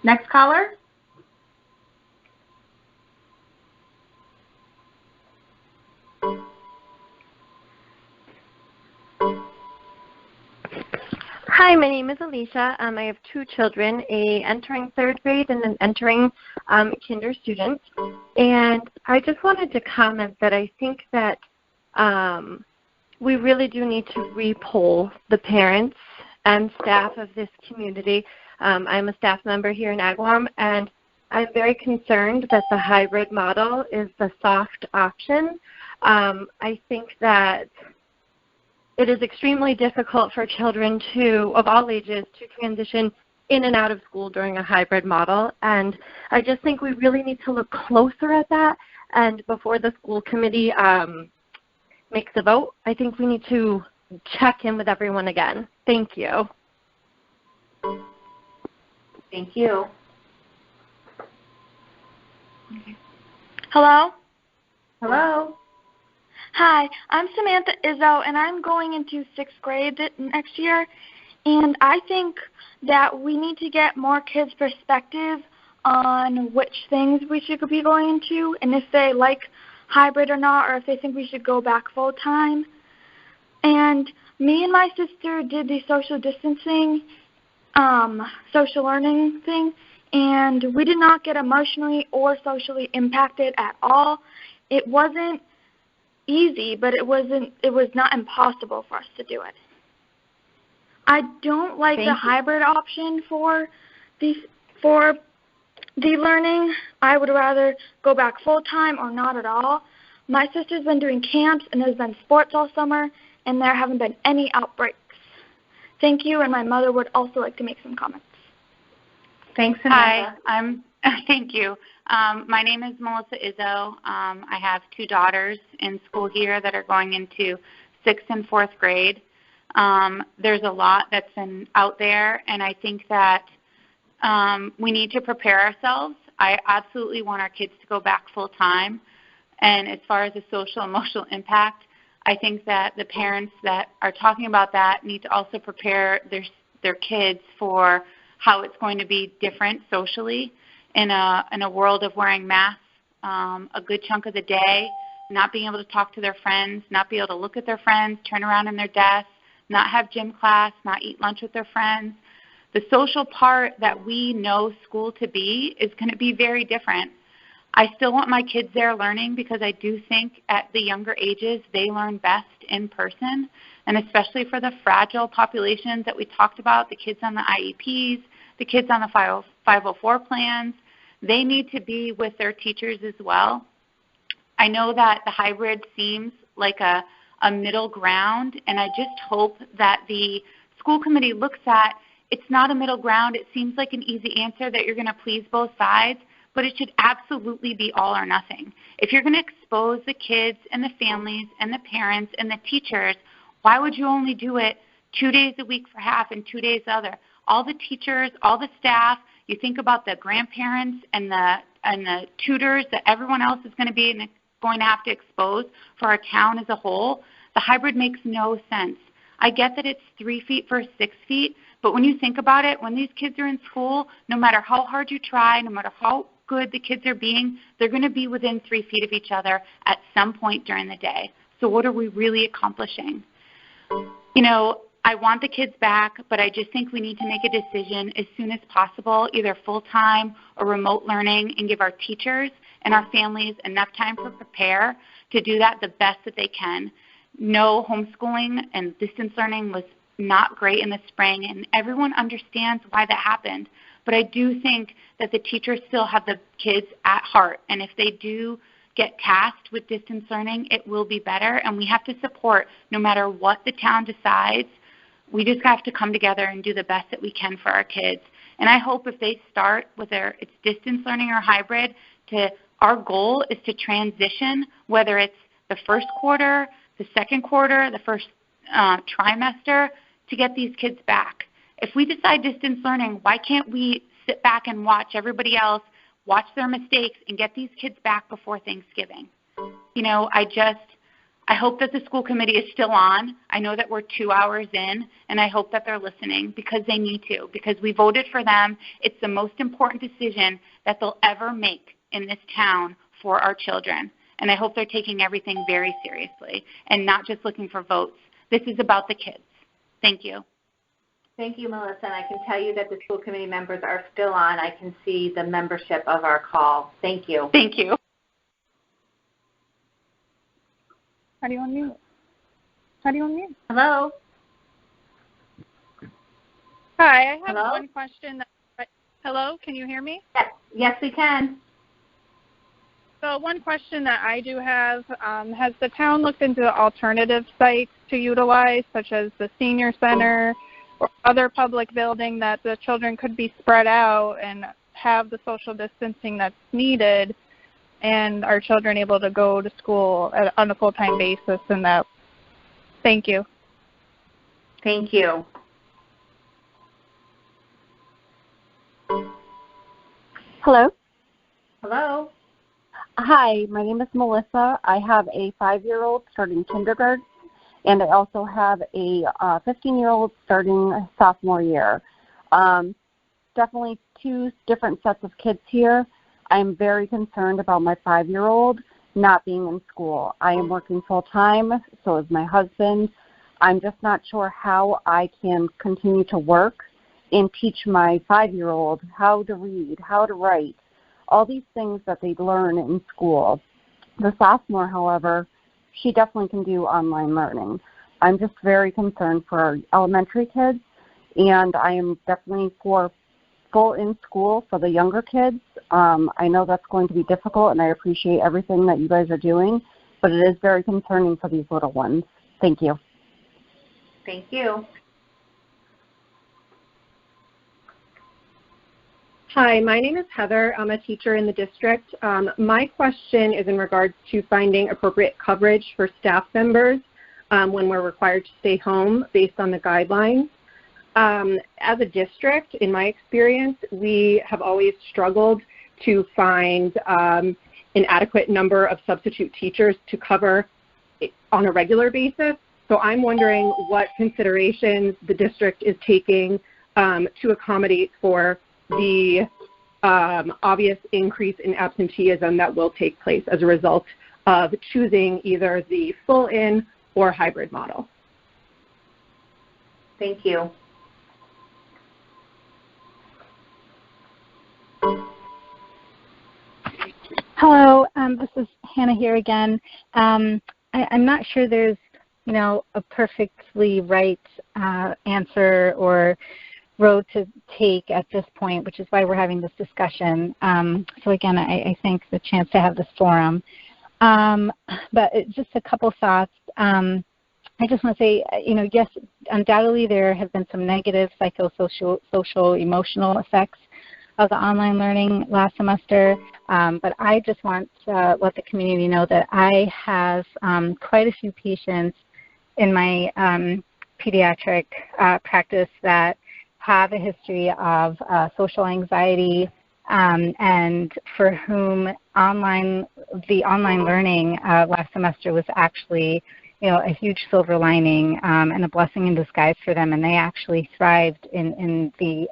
Next caller. Hi, my name is Alicia. I have 2 children, a entering 3rd grade and an entering kinder student. And I just wanted to comment that I think that we really do need to re-poll the parents and staff of this community. I'm a staff member here in Agawam, and I'm very concerned that the hybrid model is the soft option. I think that it is extremely difficult for children of all ages to transition in and out of school during a hybrid model. And I just think we really need to look closer at that. And before the school committee makes a vote, I think we need to check in with everyone again. Thank you. Thank you. Hello? Hello? Hi, I'm Samantha Izzo, and I'm going into 6th grade next year. And I think that we need to get more kids' perspective on which things we should be going into, and if they like hybrid or not, or if they think we should go back full-time. And me and my sister did the social distancing, social learning thing, and we did not get emotionally or socially impacted at all. It wasn't easy, but it was not impossible for us to do it. I don't like the hybrid option for the learning. I would rather go back full-time or not at all. My sister's been doing camps and there's been sports all summer, and there haven't been any outbreaks. Thank you, and my mother would also like to make some comments. Thanks, Samantha. Hi, thank you. My name is Melissa Izzo. I have 2 daughters in school here that are going into 6th and 4th grade. There's a lot that's been out there, and I think that we need to prepare ourselves. I absolutely want our kids to go back full-time. And as far as the social emotional impact, I think that the parents that are talking about that need to also prepare their kids for how it's going to be different socially in a world of wearing masks a good chunk of the day, not being able to talk to their friends, not be able to look at their friends, turn around in their desks, not have gym class, not eat lunch with their friends. The social part that we know school to be is going to be very different. I still want my kids there learning because I do think at the younger ages they learn best in person, and especially for the fragile populations that we talked about, the kids on the IEPs, the kids on the 504 plans, they need to be with their teachers as well. I know that the hybrid seems like a middle ground, and I just hope that the school committee looks at it's not a middle ground. It seems like an easy answer that you're going to please both sides, but it should absolutely be all or nothing. If you're going to expose the kids and the families and the parents and the teachers, why would you only do it 2 days a week for half and 2 days the other? All the teachers, all the staff, you think about the grandparents and the tutors that everyone else is going to have to expose for our town as a whole. The hybrid makes no sense. I get that it's 3 feet versus 6 feet, but when you think about it, when these kids are in school, no matter how hard you try, no matter how good the kids are being, they're going to be within 3 feet of each other at some point during the day. So what are we really accomplishing? You know, I want the kids back, but I just think we need to make a decision as soon as possible, either full-time or remote learning, and give our teachers and our families enough time to prepare to do that the best that they can. No, homeschooling and distance learning was not great in the spring, and everyone understands why that happened. But I do think that the teachers still have the kids at heart, and if they do get tasked with distance learning, it will be better, and we have to support no matter what the town decides. We just have to come together and do the best that we can for our kids. And I hope if they start with it's distance learning or hybrid, our goal is to transition, whether it's the first quarter, the second quarter, the first trimester, to get these kids back. If we decide distance learning, why can't we sit back and watch everybody else, watch their mistakes, and get these kids back before Thanksgiving? You know, I hope that the school committee is still on. I know that we're 2 hours in, and I hope that they're listening because they need to, because we voted for them. It's the most important decision that they'll ever make in this town for our children. And I hope they're taking everything very seriously and not just looking for votes. This is about the kids. Thank you. Thank you, Melissa. And I can tell you that the school committee members are still on. I can see the membership of our call. Thank you. Thank you. How do you unmute? Hello? Hi, I have Hello? one question. Hello, can you hear me? Yes, we can. So one question that I do have, has the town looked into alternative sites to utilize, such as the senior center or other public building that the children could be spread out and have the social distancing that's needed, and our children able to go to school on a full-time basis? And that. Thank you. Thank you. Hello. Hello. Hi, my name is Melissa. I have a 5-year-old starting kindergarten, and I also have a 15-year-old starting sophomore year. Definitely 2 different sets of kids here. I'm very concerned about my 5-year-old not being in school. I am working full-time, so is my husband. I'm just not sure how I can continue to work and teach my 5-year-old how to read, how to write, all these things that they learn in school. The sophomore, however, she definitely can do online learning. I'm just very concerned for our elementary kids, and I am definitely for full in school for the younger kids. I know that's going to be difficult, and I appreciate everything that you guys are doing, but it is very concerning for these little ones. Thank you. Thank you. Hi, my name is Heather. I'm a teacher in the district. My question is in regards to finding appropriate coverage for staff members when we're required to stay home based on the guidelines. As a district, in my experience, we have always struggled to find an adequate number of substitute teachers to cover on a regular basis. So I'm wondering what considerations the district is taking to accommodate for the obvious increase in absenteeism that will take place as a result of choosing either the full-in or hybrid model. Thank you. Hello, this is Hannah here again. I'm not sure there's, a perfectly right answer or road to take at this point, which is why we're having this discussion. So again, I thank the chance to have this forum. But just a couple thoughts. I just want to say, yes, undoubtedly there have been some negative psychosocial, emotional effects of the online learning last semester. But I just want to let the community know that I have quite a few patients in my pediatric practice that have a history of social anxiety and for whom the online learning last semester was actually a huge silver lining and a blessing in disguise for them, and they actually thrived in the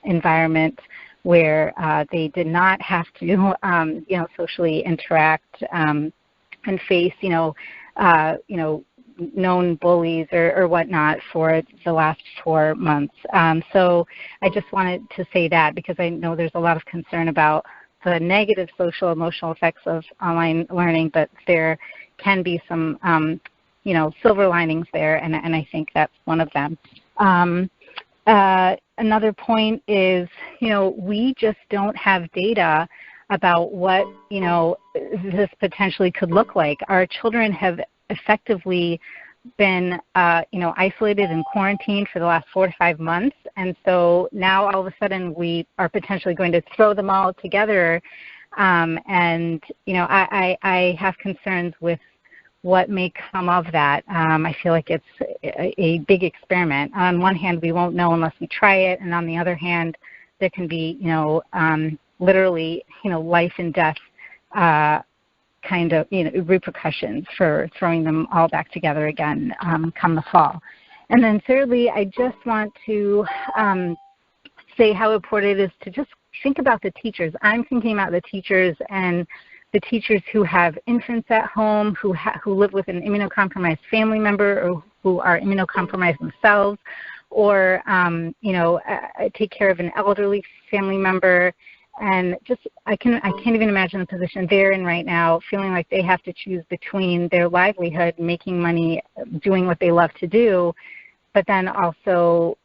environment where they did not have to socially interact and face known bullies or whatnot for the last 4 months. So I just wanted to say that because I know there's a lot of concern about the negative social emotional effects of online learning, but there can be some silver linings there, and I think that's one of them. Another point is, we just don't have data about what, this potentially could look like. Our children have effectively been, isolated and quarantined for the last 4 to 5 months. And so now all of a sudden we are potentially going to throw them all together. I have concerns with what may come of that. I feel like it's a big experiment. On one hand, we won't know unless we try it. And on the other hand, there can be, literally, life and death kind of repercussions for throwing them all back together again come the fall. And then thirdly, I just want to say how important it is to just think about the teachers. I'm thinking about the teachers and the teachers who have infants at home, who live with an immunocompromised family member or who are immunocompromised themselves, or take care of an elderly family member. And just I can't even imagine the position they're in right now, feeling like they have to choose between their livelihood, making money, doing what they love to do, but then also,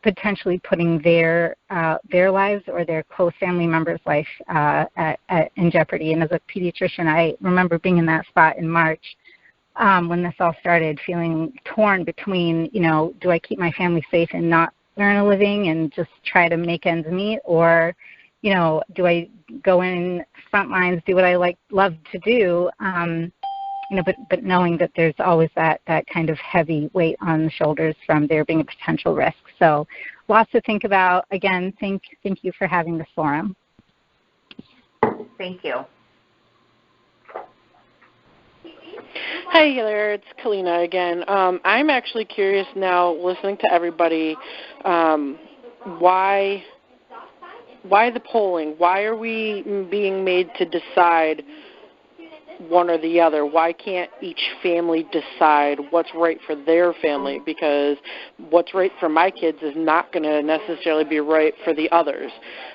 potentially putting their lives or their close family members' life in jeopardy. And as a pediatrician, I remember being in that spot in March when this all started, feeling torn between, do I keep my family safe and not earn a living and just try to make ends meet, or do I go in front lines, do what I love to do, but knowing that there's always that kind of heavy weight on the shoulders from there being a potential risk. So lots to think about. Again, thank you for having this forum. Thank you. Hi there, it's Kalina again. I'm actually curious now, listening to everybody, why the polling? Why are we being made to decide one or the other? Why can't each family decide what's right for their family? Because what's right for my kids is not going to necessarily be right for the others,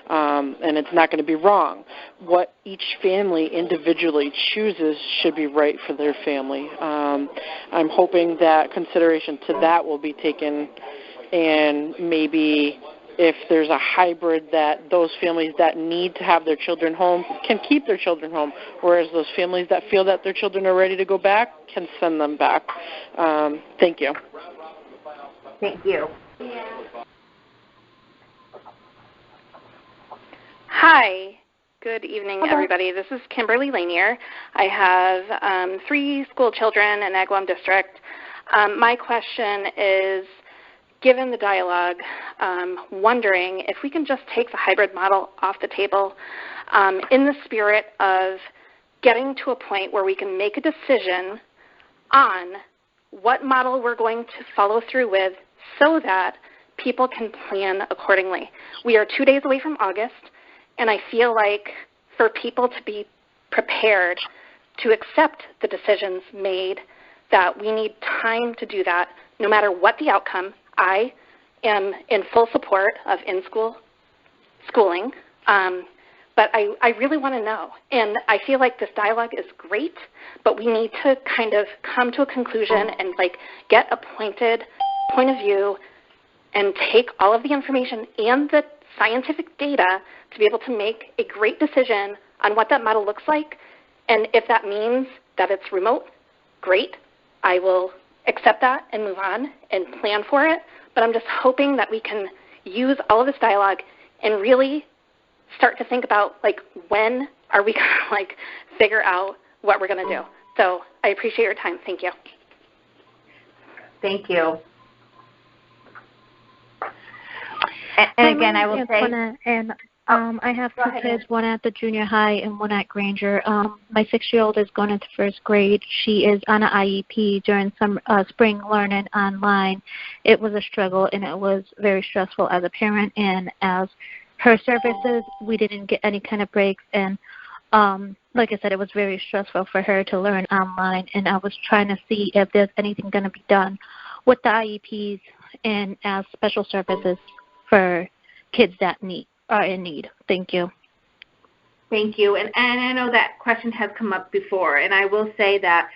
and it's not going to be wrong. What each family individually chooses should be right for their family. I'm hoping that consideration to that will be taken, and maybe if there's a hybrid, that those families that need to have their children home can keep their children home, whereas those families that feel that their children are ready to go back can send them back. Thank you. Thank you. Hi. Good evening, everybody. This is Kimberly Lanier. I have 3 school children in Agawam District. My question is, given the dialogue, wondering if we can just take the hybrid model off the table in the spirit of getting to a point where we can make a decision on what model we're going to follow through with so that people can plan accordingly. We are 2 days away from August, and I feel like for people to be prepared to accept the decisions made, that we need time to do that no matter what the outcome. I am in full support of in-school schooling, but I really want to know. And I feel like this dialogue is great, but we need to kind of come to a conclusion and get a pointed point of view and take all of the information and the scientific data to be able to make a great decision on what that model looks like. And if that means that it's remote, great. I will accept that and move on and plan for it. But I'm just hoping that we can use all of this dialogue and really start to think about when are we going to figure out what we're going to do. So I appreciate your time. Thank you. Thank you. And again, I will say. I have 2 kids, one at the junior high and one at Granger. My 6-year-old is going into 1st grade. She is on an IEP during some spring learning online. It was a struggle, and it was very stressful as a parent. And as her services, we didn't get any kind of breaks. And like I said, it was very stressful for her to learn online. And I was trying to see if there's anything going to be done with the IEPs and as special services for kids that are in need. Thank you. Thank you. And I know that question has come up before, and I will say that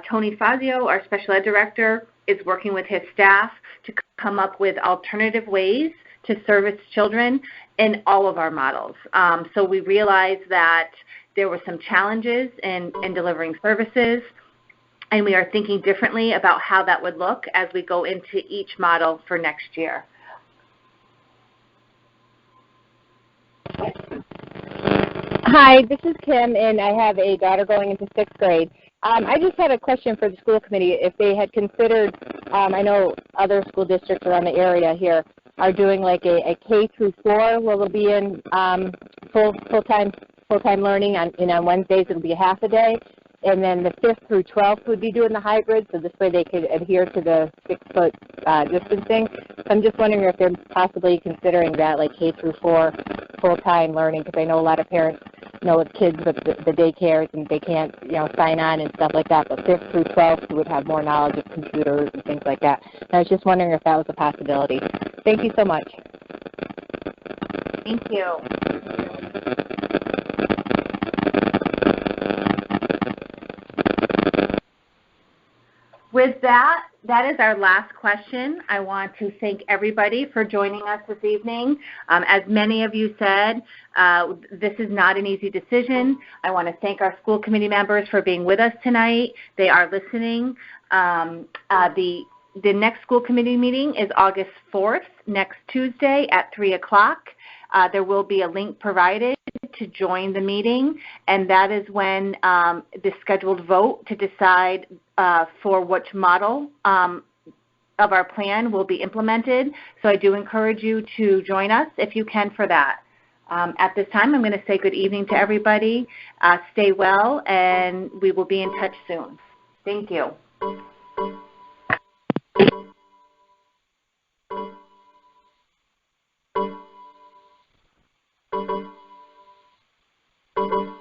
Tony Fazio, our special ed director, is working with his staff to come up with alternative ways to service children in all of our models. So we realized that there were some challenges in delivering services, and we are thinking differently about how that would look as we go into each model for next year. Hi, this is Kim, and I have a daughter going into 6th grade. I just had a question for the school committee. If they had considered, I know other school districts around the area here are doing a K through 4, where they'll be in full-time learning. On Wednesdays it'll be a half a day, and then the 5th through 12th would be doing the hybrid, so this way they could adhere to the 6-foot distancing. So I'm just wondering if they're possibly considering that, K through 4 full-time learning, because I know a lot of parents with kids with the daycares and they can't, sign on and stuff like that, but 5th through 12th would have more knowledge of computers and things like that. And I was just wondering if that was a possibility. Thank you so much. Thank you. With that is our last question. I want to thank everybody for joining us this evening. As many of you said, this is not an easy decision. I want to thank our school committee members for being with us tonight. They are listening. The next school committee meeting is August 4th, next Tuesday at 3 o'clock. There will be a link provided to join the meeting, and that is when the scheduled vote to decide for which model of our plan will be implemented. So I do encourage you to join us if you can for that. At this time, I'm going to say good evening to everybody. Stay well, and we will be in touch soon. Thank you. Thank you.